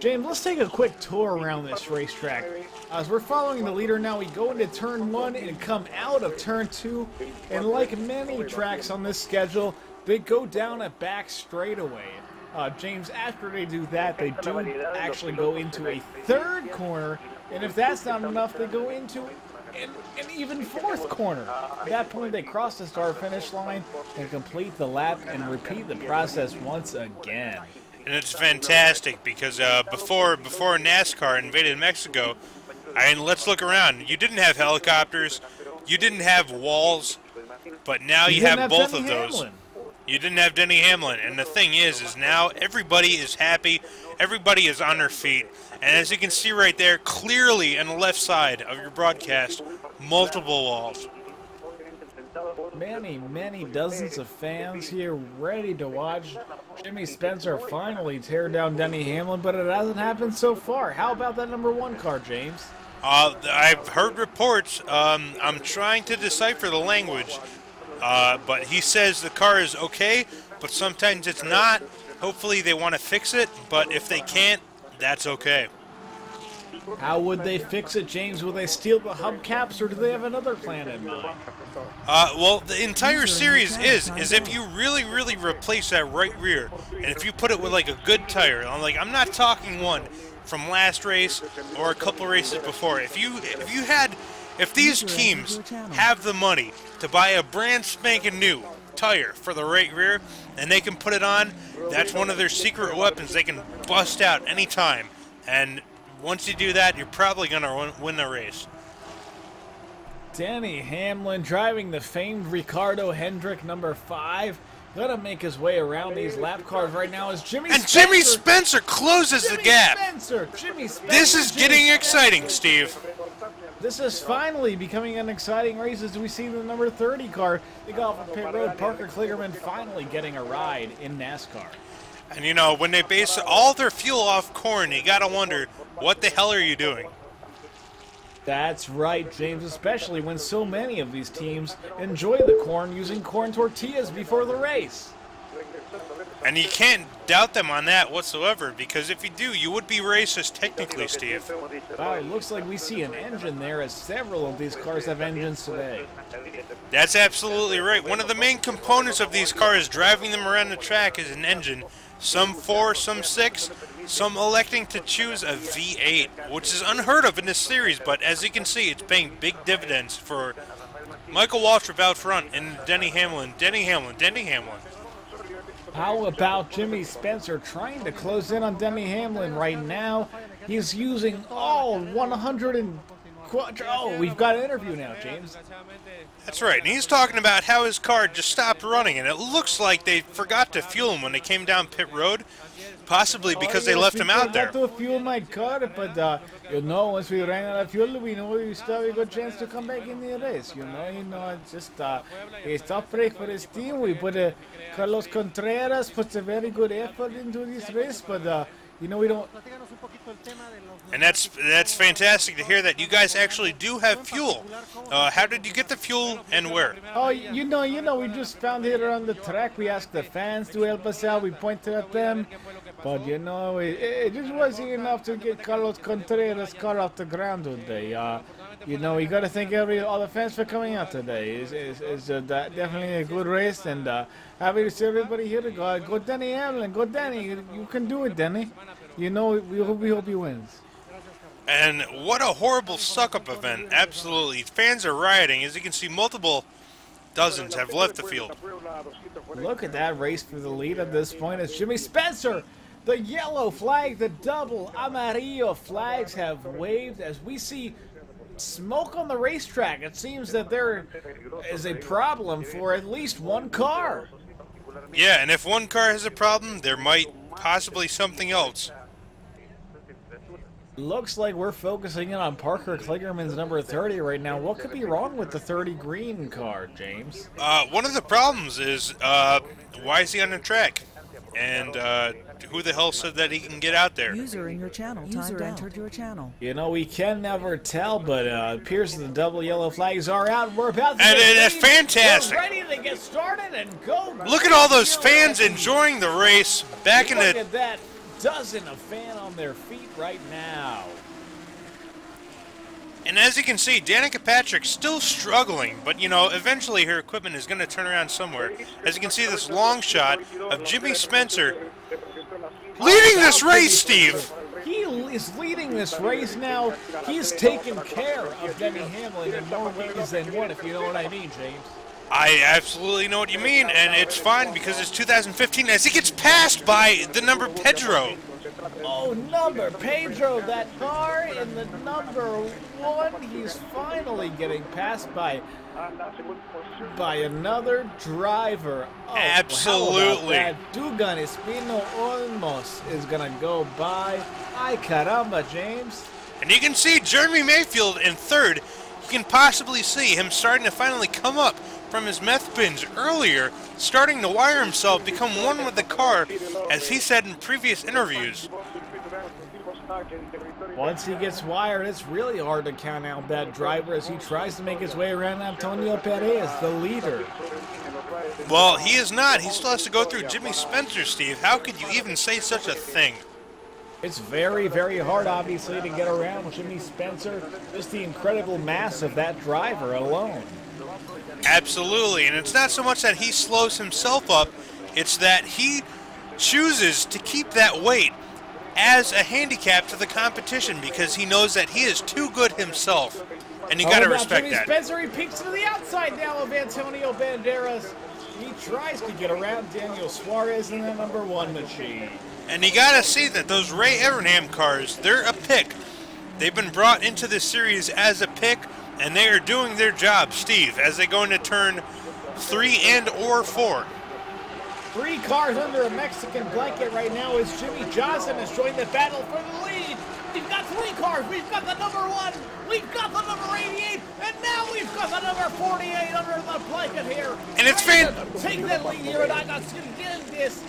James, let's take a quick tour around this racetrack. As we're following the leader now, we go into turn 1 and come out of turn 2, and like many tracks on this schedule, they go down a back straightaway. James, after they do that, they do actually go into a third corner, and if that's not enough, they go into an even fourth corner. At that point, they cross the start-finish line and complete the lap and repeat the process once again. And it's fantastic because before NASCAR invaded Mexico, I mean, let's look around. You didn't have helicopters, you didn't have walls, but now you have both of those. You didn't have Denny Hamlin, and the thing is now everybody is happy, everybody is on their feet, and as you can see right there, clearly on the left side of your broadcast, multiple walls. Many dozens of fans here ready to watch Jimmy Spencer finally tear down Denny Hamlin, but it hasn't happened so far. How about that number 1 car, James? I've heard reports. I'm trying to decipher the language. But he says the car is okay, but sometimes it's not. Hopefully they want to fix it, but if they can't, that's okay. How would they fix it, James? Will they steal the hubcaps, or do they have another plan in mind? Well, the entire series is if you really replace that right rear, and if you put it with like a good tire, I'm not talking one from last race or a couple races before. If these teams have the money to buy a brand spanking new tire for the right rear, and they can put it on, that's one of their secret weapons. They can bust out anytime, and once you do that, you're probably going to win the race. Denny Hamlin driving the famed Ricardo Hendrick number 5. Gonna make his way around these lap cars right now as Jimmy Spencer closes the gap. Jimmy Spencer. This is getting exciting, Steve. This is finally becoming an exciting race as we see the number 30 car. They go off of pit road. Parker Kligerman finally getting a ride in NASCAR. And you know, when they base all their fuel off corn, you gotta wonder, what the hell are you doing? That's right, James, especially when so many of these teams enjoy the corn using corn tortillas before the race. And you can't doubt them on that whatsoever, because if you do, you would be racist technically, Steve. Wow, it looks like we see an engine there, as several of these cars have engines today. That's absolutely right. One of the main components of these cars driving them around the track is an engine. Some 4, some 6, some electing to choose a V8, which is unheard of in this series, but as you can see, it's paying big dividends for Michael Waltrip out front and Denny Hamlin. How about Jimmy Spencer trying to close in on Denny Hamlin right now? He's using all 100 and... Oh, we've got an interview now, James. That's right, and he's talking about how his car just stopped running, and it looks like they forgot to fuel him when they came down pit road, possibly because they left him out there. I forgot to fuel my car, but you know, once we ran out of fuel, we know we still have a good chance to come back in the race. You know, it's just a stop break for his team. We put Carlos Contreras puts a very good effort into this race, but you know, we don't. And that's fantastic to hear that you guys actually do have fuel. How did you get the fuel and where? Oh, you know, we just found it on the track. We asked the fans to help us out. We pointed at them, but you know, it just wasn't enough to get Carlos Contreras' car off the ground today. You know, you got to thank all the fans for coming out today. It's definitely a good race, and happy to see everybody here to go. Go Denny Hamlin, go Denny. You can do it, Denny. You know, we hope he wins. And what a horrible suck-up event. Absolutely. Fans are rioting. As you can see, multiple dozens have left the field. Look at that race for the lead at this point. It's Jimmy Spencer. The yellow flag, the double amarillo flags have waved as we see smoke on the racetrack. It seems that there is a problem for at least one car. Yeah, and if one car has a problem, there might possibly something else. Looks like we're focusing in on Parker Kligerman's number 30 right now. What could be wrong with the 30 green car, James? One of the problems is, why is he on the track? And who the hell said that he can get out there? User in your channel. User entered your channel. You know, we can never tell, but it appears the double yellow flags are out. We're about to and it's fantastic. We're ready to get started and go. Look at all those fans enjoying the race. Look at that dozen of fans on their feet right now. And as you can see, Danica Patrick's still struggling, but you know, eventually her equipment is going to turn around somewhere. As you can see, this long shot of Jimmy Spencer leading this race, Steve. He is leading this race now. He's taken care of Denny Hamlin in more ways than one, if you know what I mean, James. I absolutely know what you mean, and it's fine because it's 2015 as he gets passed by the number Pedro. Oh, number Pedro, that car in the number 1. He's finally getting passed by another driver. Oh, absolutely. That Dugan Espino Olmos is gonna go by. Ay caramba, James. And you can see Jeremy Mayfield in third. You can possibly see him starting to finally come up from his meth binge earlier, starting to wire himself, become one with the car, as he said in previous interviews. Once he gets wired, it's really hard to count out that driver as he tries to make his way around Antonio Perez, the leader. Well, he is not. He still has to go through Jimmy Spencer, Steve. How could you even say such a thing? It's very, very hard, obviously, to get around Jimmy Spencer. Just the incredible mass of that driver alone. Absolutely, and it's not so much that he slows himself up, it's that he chooses to keep that weight as a handicap to the competition because he knows that he is too good himself, and you got to respect Jimmy that. Spencer, he peeks to the outside now of Antonio Banderas. He tries to get around Daniel Suarez in the #1 machine. And you got to see that those Ray Evernham cars, they're a pick. They've been brought into this series as a pick, and they are doing their job, Steve, as they go into turn 3 and or 4. 3 cars under a Mexican blanket right now as Jimmy Johnson has joined the battle for the lead. We've got 3 cars. We've got the #1. We've got the number 88. And now we've got the number 48 under the blanket here. And it's take that lead here, and I got to get this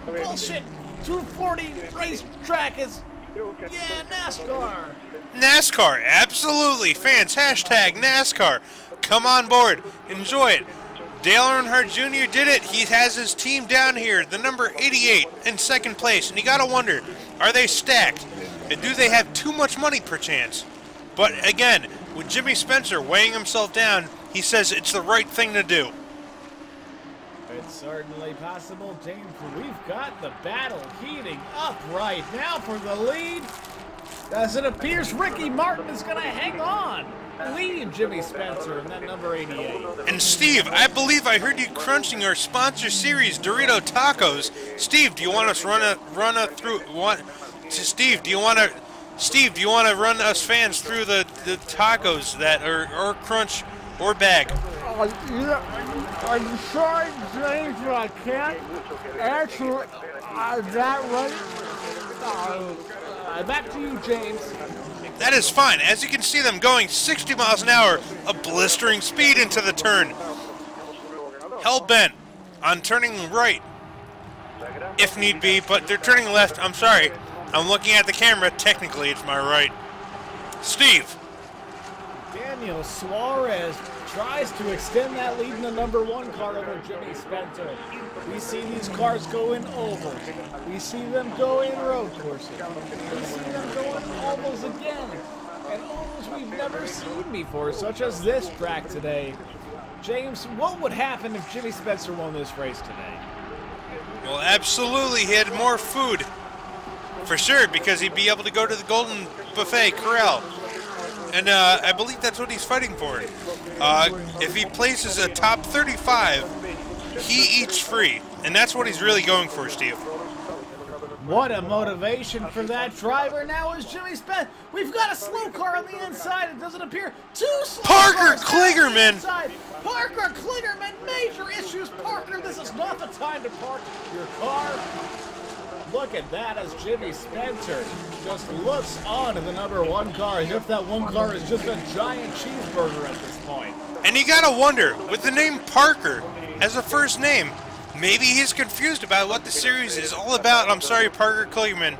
bullshit 240 racetrack is, yeah, NASCAR. NASCAR, absolutely. Fans, hashtag NASCAR. Come on board. Enjoy it. Dale Earnhardt Jr. did it. He has his team down here, the number 88 in second place. And you got to wonder, are they stacked? And do they have too much money perchance? But again, with Jimmy Spencer weighing himself down, he says it's the right thing to do. It's certainly possible, James. We've got the battle heating up right now for the lead. As it appears, Ricky Martin is going to hang on, leading Jimmy Spencer in that number 88. And Steve, I believe I heard you crunching our sponsor series, Dorito Tacos. Steve, do you want us Steve, do you want to run us fans through the tacos that or crunch or bag? I'm sorry, James, but I can't answer that right. Back to you, James. That is fine. As you can see them going 60 miles an hour, a blistering speed into the turn. Hell-bent on turning right, if need be, but they're turning left. I'm sorry. I'm looking at the camera. Technically, it's my right. Steve. Daniel Suarez tries to extend that lead in the #1 car over Jimmy Spencer. We see these cars go in ovals. We see them go in road courses. We see them go in ovals again. And ovals we've never seen before, such as this track today. James, what would happen if Jimmy Spencer won this race today? Well, absolutely. He had more food. For sure, because he'd be able to go to the Golden Buffet Corral. And I believe that's what he's fighting for. If he places a top 35, he eats free. And that's what he's really going for, Steve. What a motivation for that driver. Now is Jimmy Spencer. We've got a slow car on the inside. It doesn't appear. 2 slow Parker cars Kligerman. Parker Kligerman, major issues. Parker, this is not the time to park your car. Look at that as Jimmy Spencer just looks on to the #1 car as if that one car is just a giant cheeseburger at this point. And you gotta wonder, with the name Parker as a first name, maybe he's confused about what the series is all about. I'm sorry, Parker Kligerman.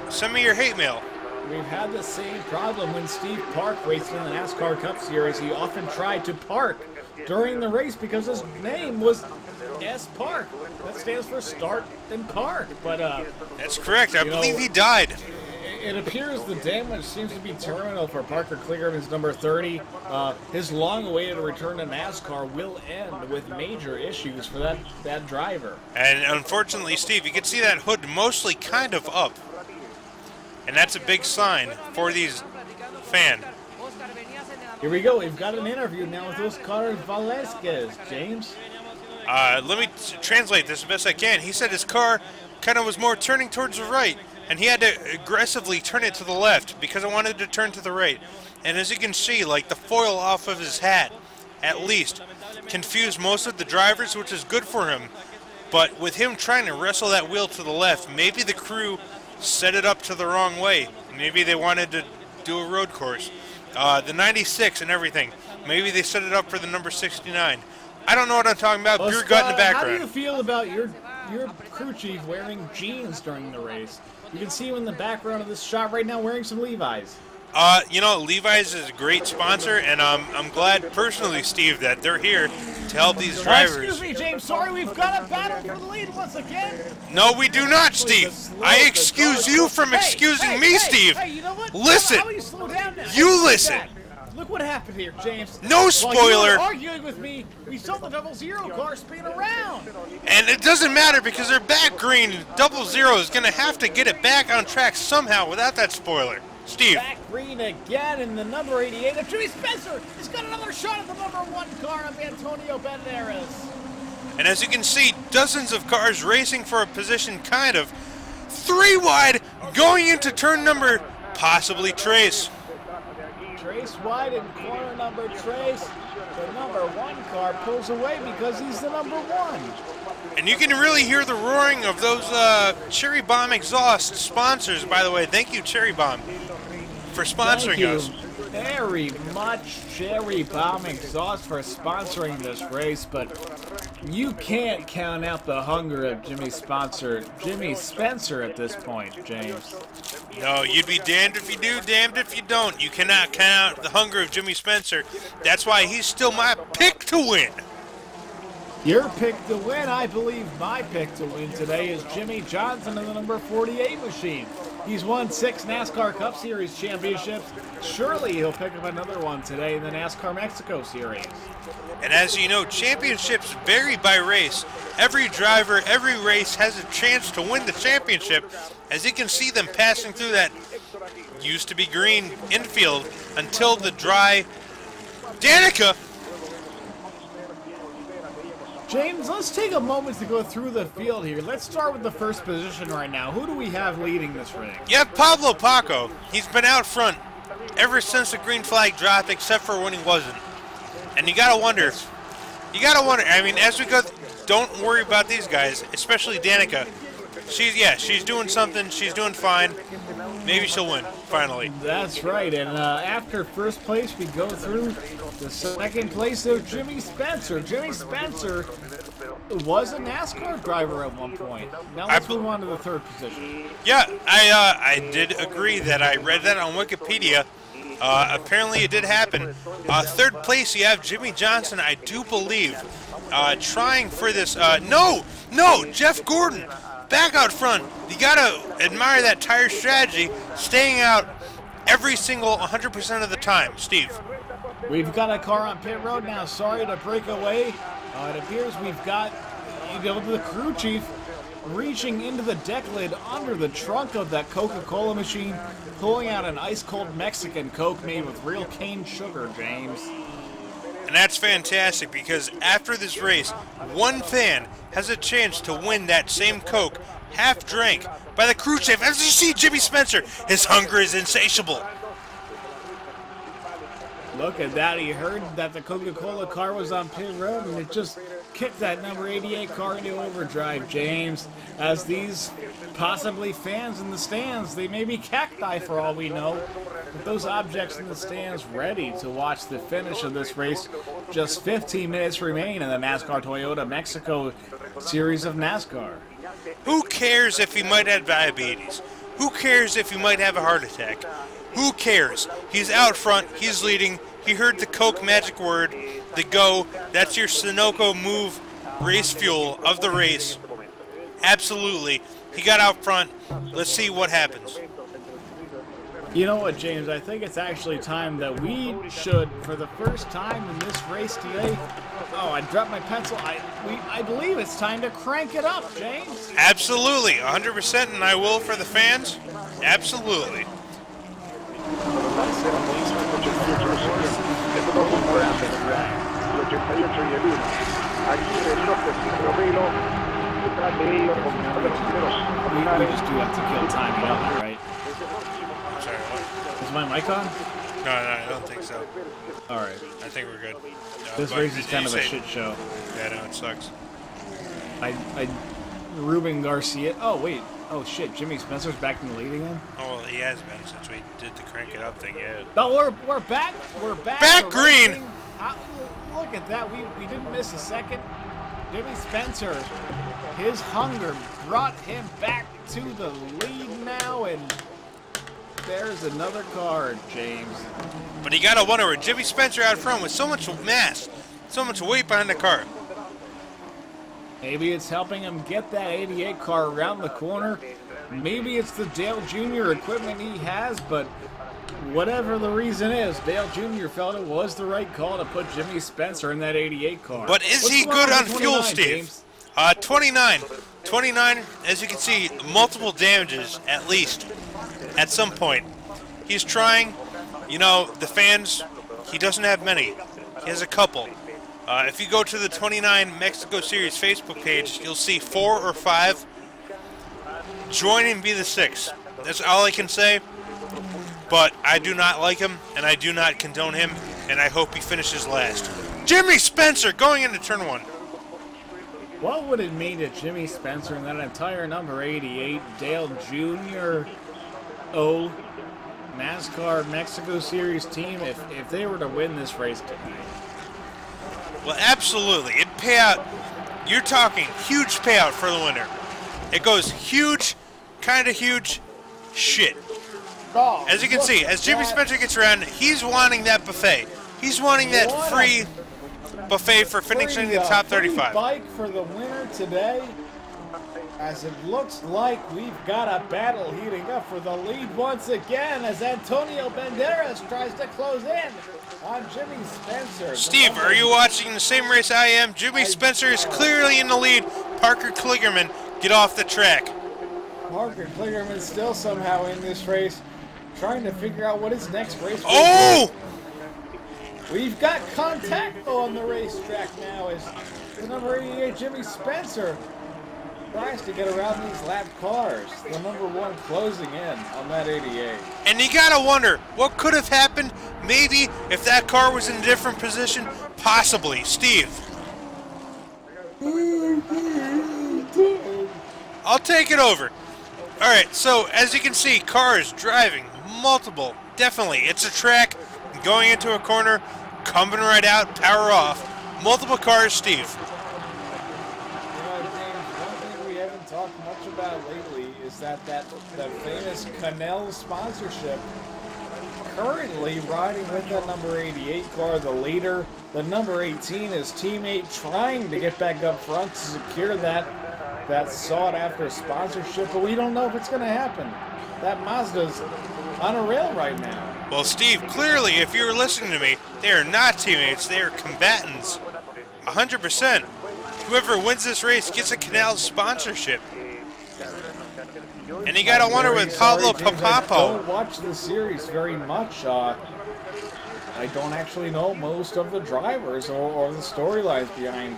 Send me your hate mail. We've had the same problem when Steve Park raced in the NASCAR Cup Series. He often tried to park during the race because his name was S. Park. That stands for start and park. But that's correct. I believe he died. It appears the damage seems to be terminal for Parker Kligerman's number 30. His long-awaited return to NASCAR will end with major issues for that driver. And unfortunately, Steve, you can see that hood mostly kind of up. And that's a big sign for these fans. Here we go. We've got an interview now with Oscar Velasquez, James. Let me translate this as best I can. He said his car kind of was more turning towards the right, and he had to aggressively turn it to the left because I wanted to turn to the right. And as you can see, like the foil off of his hat, at least, confused most of the drivers, which is good for him. But with him trying to wrestle that wheel to the left, maybe the crew set it up to the wrong way. Maybe they wanted to do a road course. The 96 and everything. Maybe they set it up for the number 69. I don't know what I'm talking about. Beer gut in the background. How do you feel about your crew chief wearing jeans during the race? You can see him in the background of this shot right now wearing some Levi's. You know, Levi's is a great sponsor, and I'm glad personally, Steve, that they're here to help these drivers. Excuse me, James. Sorry, we've got a battle for the lead once again. No, we do not, Steve. I excuse you from excusing me, Steve. Hey, you know what? Listen. How about you slow down now? You listen. Look what happened here, James. No spoiler. While you were arguing with me, we saw the 00 car spin around. And it doesn't matter because they're back green. 00 is going to have to get it back on track somehow without that spoiler. Steve. Back green again in the number 88 of Jimmy Spencer. He's got another shot at the number 1 car of Antonio Banderas. And as you can see, dozens of cars racing for a position kind of 3 wide going into turn number possibly Trace. Trace wide in corner number Trace. The number 1 car pulls away because he's the number 1. And you can really hear the roaring of those Cherry Bomb exhaust sponsors, by the way. Thank you, Cherry Bomb, for sponsoring us. Very much Cherry Bomb exhaust for sponsoring this race, but you can't count out the hunger of Jimmy Spencer at this point, James. No, you'd be damned if you do, damned if you don't. You cannot count out the hunger of Jimmy Spencer. That's why he's still my pick to win. Your pick to win, I believe my pick to win today is Jimmy Johnson in the number 48 machine. He's won 6 NASCAR Cup Series championships. Surely he'll pick up another one today in the NASCAR Mexico Series. And as you know, championships vary by race. Every driver, every race has a chance to win the championship. As you can see them passing through that used to be green infield until the dry Danica. James, let's take a moment to go through the field here. Let's start with the first position right now. Who do we have leading this race? You have Pablo Paco. He's been out front ever since the green flag dropped, except for when he wasn't. And you gotta wonder. I mean, as we go, don't worry about these guys, especially Danica. She's doing something. She's doing fine. Maybe she'll win, finally. That's right. And after first place, we go through the second place of Jimmy Spencer. Jimmy Spencer was a NASCAR driver at one point. Now let's move on to the third position. Yeah, I did agree that. I read that on Wikipedia. Apparently it did happen. Third place, you have Jimmy Johnson, I do believe, trying for this. No, Jeff Gordon. Back out front. You gotta admire that tire strategy, staying out every single 100% of the time. Steve. We've got a car on pit road now. Sorry to break away. It appears we've got the crew chief reaching into the deck lid under the trunk of that Coca-Cola machine, pulling out an ice-cold Mexican Coke made with real cane sugar, James. And that's fantastic because after this race, one fan has a chance to win that same Coke, half drank by the crew chief. As you see Jimmy Spencer, his hunger is insatiable. Look at that. He heard that the Coca-Cola car was on pit road, and it just kicked that number 88 car into overdrive, James. As these possibly fans in the stands, they may be cacti for all we know, but those objects in the stands ready to watch the finish of this race. Just 15 minutes remain in the NASCAR Toyota Mexico Series of NASCAR. Who cares if he might have diabetes? Who cares if he might have a heart attack? Who cares? He's out front. He's leading. He heard the Coke magic word, the go. That's your Sunoco move race fuel of the race. Absolutely. He got out front. Let's see what happens. You know what, James? I think it's actually time that we should, for the first time in this race today. Oh, I dropped my pencil. I believe it's time to crank it up, James. Absolutely. 100%, and I will for the fans. Absolutely. We just do have to kill time, you know that, right? I'm sorry, what? Is my mic on? No, I don't think so. All right. I think we're good. This race is kind of a shit show. Yeah, no, it sucks. Ruben Garcia. Oh, wait. Oh, shit. Jimmy Spencer's back in the lead again? Oh, well, he has been since we did the crank it up thing, yeah. Oh, we're back. We're back. Back green. Look at that. We didn't miss a second. Jimmy Spencer, his hunger brought him back to the lead now, and there's another card, James. But you gotta wonder where Jimmy Spencer out front with so much mass, so much weight behind the car. Maybe it's helping him get that 88 car around the corner. Maybe it's the Dale Jr. equipment he has, but whatever the reason is, Dale Jr. felt it was the right call to put Jimmy Spencer in that 88 car. But is he good on fuel, Steve? 29. 29, as you can see, multiple damages at least at some point. He's trying, you know, the fans, he doesn't have many. He has a couple. If you go to the 29 Mexico Series Facebook page, you'll see 4 or 5. Join and be the 6th. That's all I can say. But I do not like him, and I do not condone him, and I hope he finishes last. Jimmy Spencer going into turn 1. What would it mean to Jimmy Spencer and that entire number 88 Dale Jr. NASCAR Mexico Series team if they were to win this race tonight? Well, absolutely. It'd pay out. You're talking huge payout for the winner. It goes huge, kind of huge, shit. Oh, as you can see, as Jimmy Spencer gets around, he's wanting that buffet. He's wanting that free buffet for finishing in the top 35. Bike for the winner today. As it looks like we've got a battle heating up for the lead once again as Antonio Banderas tries to close in on Jimmy Spencer. Steve, are you watching the same race I am? Jimmy Spencer is clearly in the lead. Parker Kligerman, get off the track. Parker Kligerman still somehow in this race, trying to figure out what his next race will Oh! be. We've got contact though on the racetrack now as the number 88 Jimmy Spencer tries to get around these lap cars. The number 1 closing in on that 88. And you gotta wonder, what could have happened maybe if that car was in a different position? Possibly. Steve. I'll take it over. Alright, so as you can see, cars driving, multiple. Definitely, it's a track, going into a corner, coming right out, power off. Multiple cars, Steve. Talked much about lately is that famous Canel sponsorship currently riding with that number 88 car, the leader. The number 18 is teammate trying to get back up front to secure that sought-after sponsorship, but we don't know if it's going to happen. That Mazda's on a rail right now. Well, Steve, clearly, if you're listening to me, they are not teammates, they are combatants. 100%. Whoever wins this race gets a Canal sponsorship. And you gotta wonder with Pablo Papapo. I don't watch the series very much. I don't actually know most of the drivers or the storylines behind.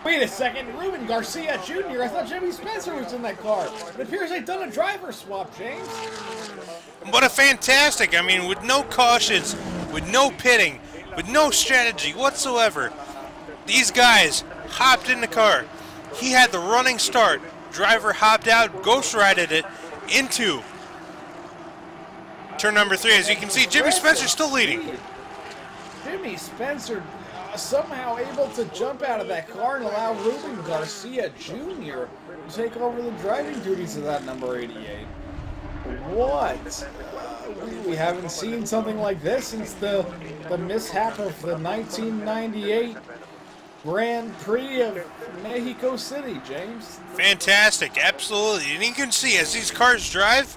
Wait a second, Ruben Garcia Jr. I thought Jimmy Spencer was in that car. It appears they've done a driver swap, James. What a fantastic, I mean, with no cautions, with no pitting, with no strategy whatsoever. These guys hopped in the car. He had the running start. Driver hopped out, ghost-rided it into turn number 3. As you can see, Jimmy Spencer's still leading. Jimmy Spencer somehow able to jump out of that car and allow Ruben Garcia Jr. to take over the driving duties of that number 88. What? We haven't seen something like this since the mishap of the 1998 Grand Prix of Mexico City, James. Fantastic, absolutely. And you can see as these cars drive,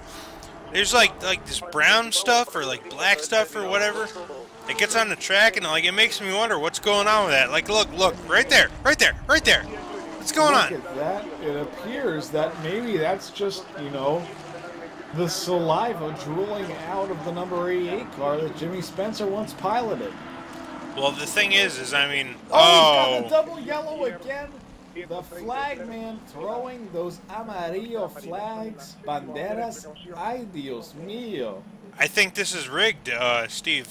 there's like this brown stuff or like black stuff or whatever. It gets on the track and like it makes me wonder what's going on with that. Like look, right there. What's going on? Look at that. It appears that maybe that's just, you know, the saliva drooling out of the number 88 car that Jimmy Spencer once piloted. Well, the thing is I mean, He's got the double yellow again. The flag man throwing those amarillo flags, banderas. Ay, Dios mío. I think this is rigged, Steve.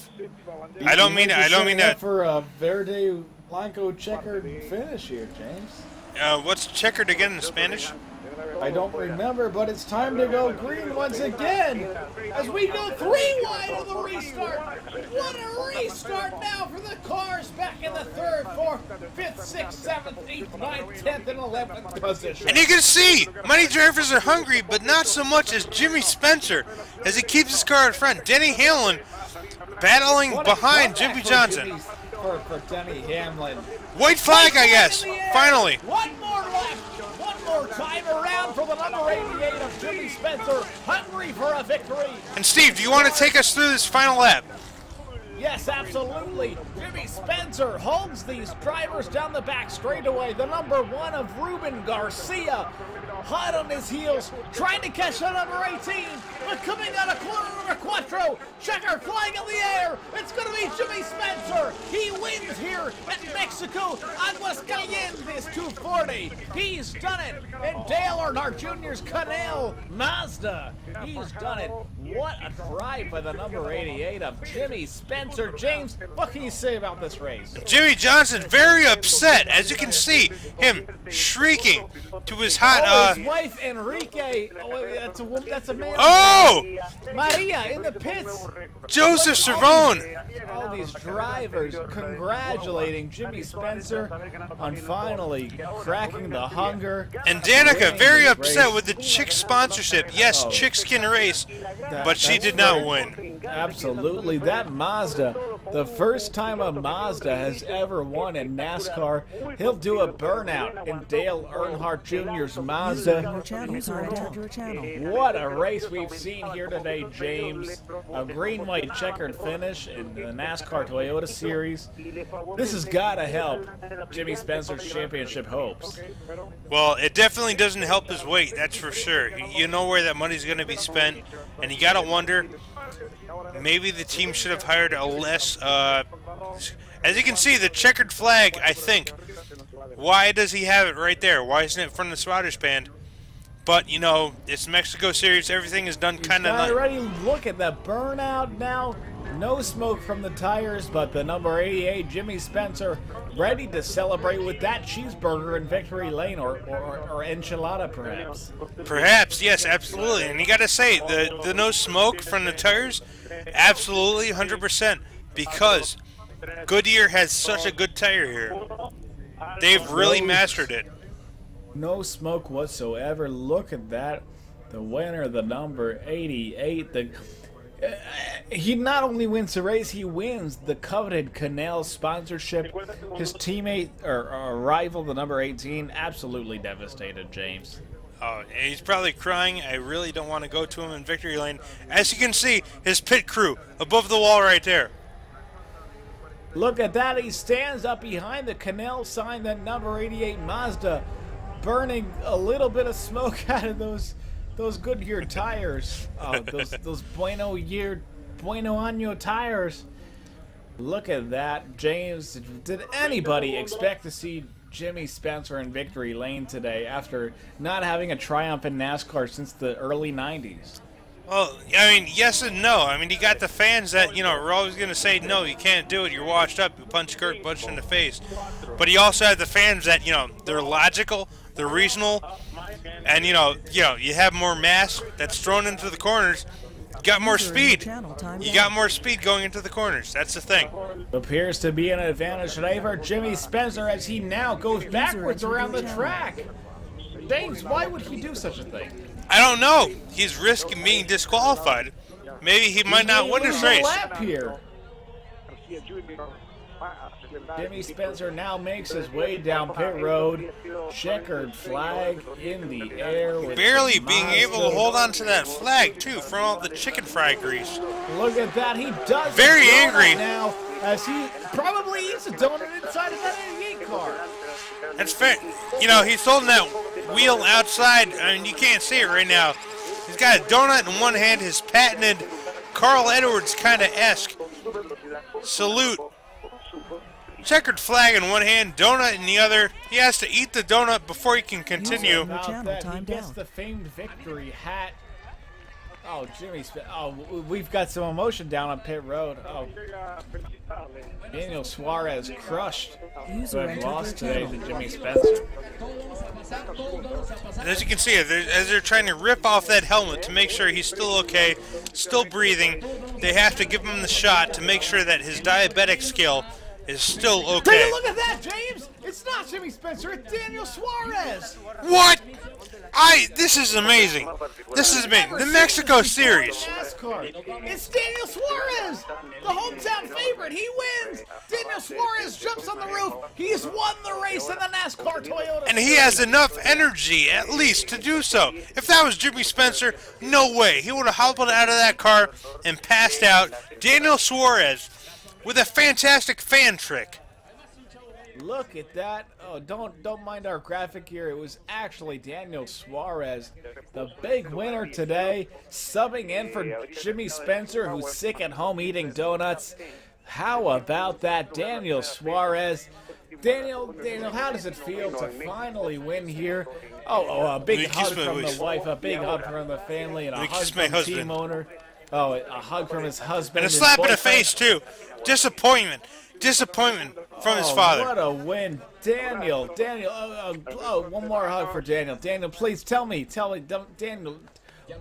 I don't mean that for a verde blanco checkered finish here, James. What's checkered again in Spanish? I don't remember, but it's time to go green once again as we go 3 wide on the restart. What a restart now for the cars back in the third, fourth, 5th, 6th, 7th, 8th, 9th, 10th, and 11th position. And you can see, many drivers are hungry, but not so much as Jimmy Spencer, as he keeps his car in front. Denny Hamlin battling behind Jimmy Johnson. For Denny Hamlin. White flag, I guess, finally. One more left. One more time around for the number 88 of Jimmy Spencer, hungry for a victory. And Steve, do you want to take us through this final lap? Yes, absolutely. Jimmy Spencer holds these drivers down the back straightaway. The number 1 of Ruben Garcia, hot on his heels, trying to catch the number 18, but coming out of corner number 4, checker flag in the air. It's going to be Jimmy Spencer. He wins here at Mexico, Aguascalientes 240. He's done it. And Dale Earnhardt Jr.'s Canal Mazda. He's done it. What a drive by the number 88 of Jimmy Spencer. James, what can you say about this race? Jimmy Johnson very upset, as you can see him shrieking to his hot. His wife Enrique. Oh, that's a man. Oh! Maria in the pits. Joseph Cervone. All these drivers congratulating Jimmy Spencer on finally cracking the hunger. And Danica very upset with the Chick sponsorship. Yes, Chicks can race, but she did not win. Absolutely. That Mazda, the first time a Mazda has ever won in NASCAR, he'll do a burnout in Dale Earnhardt Jr.'s Mazda. What a race we've seen here today, James. A green-white checkered finish in the NASCAR Toyota Series. This has got to help Jimmy Spencer's championship hopes. Well, it definitely doesn't help his weight, that's for sure. You know where that money's going to be spent, and you got to wonder, maybe the team should have hired a less, as you can see, the checkered flag, I think. Why does he have it right there? Why isn't it from the spotters band? But, you know, it's Mexico Series. Everything is done kind of like... Already look at the burnout now. No smoke from the tires, but the number 88, Jimmy Spencer, ready to celebrate with that cheeseburger in victory lane or enchilada, perhaps. Perhaps, yes, absolutely. And you got to say, the no smoke from the tires, absolutely, 100%, because Goodyear has such a good tire here. They've really mastered it. No smoke whatsoever. Look at that. The winner, the number 88. He not only wins the race, he wins the coveted Canal sponsorship. His teammate or rival, the number 18, absolutely devastated, James. Oh, he's probably crying. I really don't want to go to him in victory lane. As you can see, his pit crew above the wall right there. Look at that. He stands up behind the Canal sign, that number 88 Mazda, burning a little bit of smoke out of those Goodyear tires. Oh, those Bueno Año tires. Look at that, James. Did anybody expect to see Jimmy Spencer in victory lane today after not having a triumph in NASCAR since the early 90s? Well, I mean, yes and no. I mean, you got the fans that, you know, are always going to say, no, you can't do it. You're washed up. You punch Kurt Busch in the face. But you also have the fans that, you know, they're logical, they're reasonable, and, you have more mass that's thrown into the corners. You got more speed. You got more speed going into the corners. That's the thing. Appears to be an advantage today for Jimmy Spencer as he now goes backwards around the track. James, why would he do such a thing? I don't know. He's risking being disqualified. Maybe he might not win this race. Lap here. Jimmy Spencer now makes his way down pit road. Checkered flag in the air. With barely being able to hold on to that flag, too, from all the chicken fry grease. Look at that. He does. Very angry. Now, as he probably eats a donut inside of that 88 car. That's fair. You know, he's holding that wheel outside. I mean, you can't see it right now. He's got a donut in one hand, his patented Carl Edwards kind of esque salute. Checkered flag in one hand, donut in the other. He has to eat the donut before he can continue. He gets the famed victory hat. Oh, Jimmy, we've got some emotion down on pit road. Oh, Daniel Suarez crushed, who have lost today to Jimmy Spencer. And as you can see, as they're trying to rip off that helmet to make sure he's still okay, still breathing, they have to give him the shot to make sure that his diabetic scale is still Take okay. a look at that, James! It's not Jimmy Spencer, it's Daniel Suarez! What? This is amazing. This is amazing. The Mexico series. NASCAR. It's Daniel Suarez, the hometown favorite. He wins. Daniel Suarez jumps on the roof. He's won the race in the NASCAR Toyota. And he has enough energy, at least, to do so. If that was Jimmy Spencer, no way. He would have hobbled out of that car and passed out. Daniel Suarez with a fantastic fan trick. Look at that. Oh, don't mind our graphic here. It was actually Daniel Suarez, the big winner today, subbing in for Jimmy Spencer, who's sick at home eating donuts. How about that, Daniel Suarez? Daniel, how does it feel to finally win here? A big hug from the wife, a big hug from the family, and a hug from the team owner. Oh, a hug from his husband. And a slap in the face, too. Disappointment from his father. What a win. Daniel, one more hug for Daniel. Daniel, please tell me, Daniel,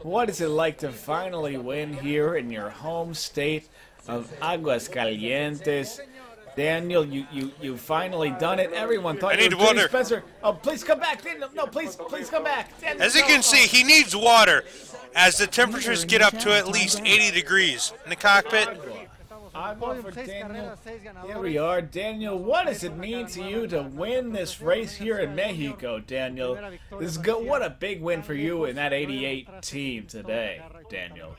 what is it like to finally win here in your home state of Aguascalientes? Daniel, you finally done it. Everyone thought you were Jimmy Spencer. Oh, please come back, Daniel. No, please come back. Daniel, as you can see, he needs water as the temperatures get up to at least 80 degrees in the cockpit. I'm up for Daniel. Here we are. Daniel, what does it mean to you to win this race here in Mexico, Daniel? This is good. What a big win for you in that 88 team today, Daniel.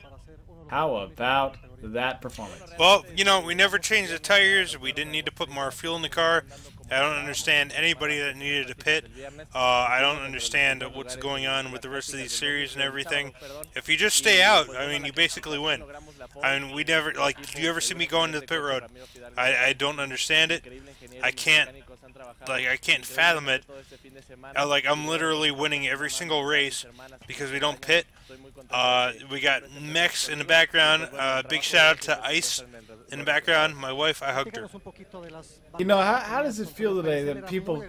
How about that performance? Well, we never changed the tires. We didn't need to put more fuel in the car. I don't understand anybody that needed to pit. I don't understand what's going on with the rest of these series and everything. If you just stay out, I mean, you basically win. I mean, we never, did you ever see me go into the pit road? I don't understand it. I can't fathom it. I'm literally winning every single race because we don't pit. We got Mex in the background. Big shout out to Ice in the background. My wife, I hugged her. How does it feel today that people,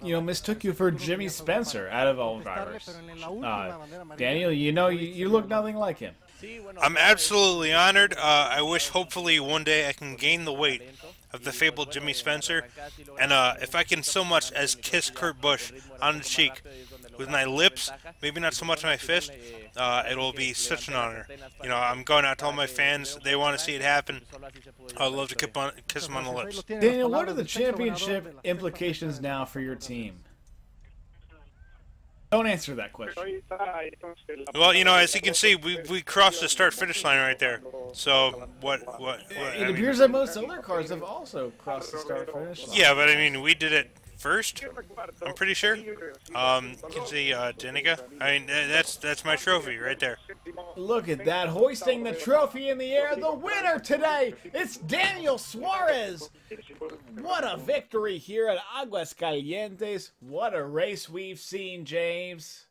mistook you for Jimmy Spencer out of all drivers? Daniel, you look nothing like him. I'm absolutely honored. I wish hopefully one day I can gain the weight of the fabled Jimmy Spencer, and if I can so much as kiss Kurt Busch on the cheek with my lips, maybe not so much my fist, it will be such an honor. I'm going out to all my fans. They want to see it happen. I'd love to kiss them on the lips. Daniel, what are the championship implications now for your team? Don't answer that question. Well, as you can see, we crossed the start-finish line right there. So, It appears that most other cars have also crossed the start-finish line. Yeah, but I mean, we did it first, I'm pretty sure. You can see Danica. I mean, that's my trophy right there. Look at that, hoisting the trophy in the air. The winner today, it's Daniel Suarez. What a victory here at Aguascalientes. What a race we've seen, James.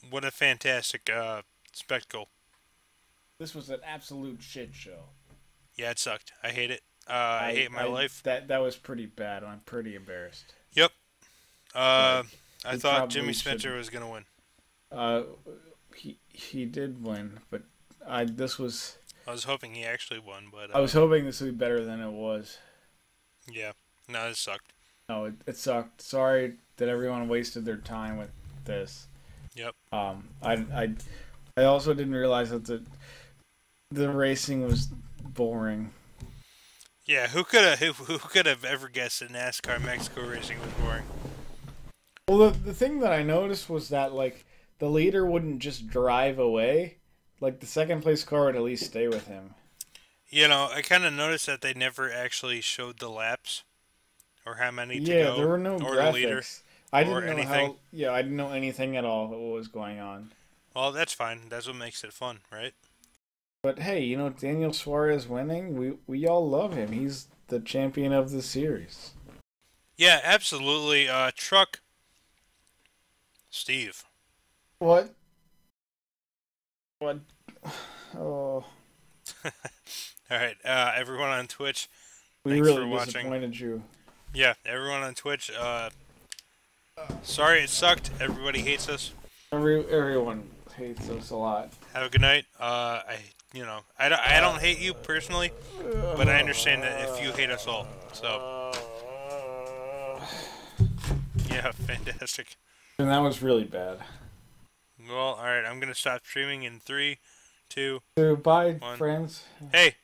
What a fantastic spectacle. This was an absolute shit show. Yeah, it sucked. I hate it. I hate my life. That was pretty bad. I'm pretty embarrassed. Yep. I thought Jimmy Spencer was going to win. He did win, but I was hoping he actually won, but I was hoping this would be better than it was. Yeah. No, it sucked. No, it sucked. Sorry that everyone wasted their time with this. Yep. I also didn't realize that the racing was boring. Yeah, who could have ever guessed that NASCAR Mexico racing was boring? Well, the thing that I noticed was that the leader wouldn't just drive away. The second place car would at least stay with him. I kind of noticed that they never actually showed the laps or how many to go. Yeah, there were no or graphics. The leader, I didn't know anything. I didn't know anything at all what was going on. Well, that's fine. That's what makes it fun, right? But hey, Daniel Suarez winning, we all love him. He's the champion of the series. Yeah, absolutely. Truck Steve. What? Oh. All right, everyone on Twitch, We thanks really for watching. disappointed you. Yeah, everyone on Twitch, sorry it sucked. Everybody hates us. Everyone hates us a lot. Have a good night. you know, I don't hate you personally, but I understand that if you hate us all. So, yeah, fantastic. And that was really bad. Well, all right, I'm gonna stop streaming in 3, 2, So, bye, 1. friends. Hey.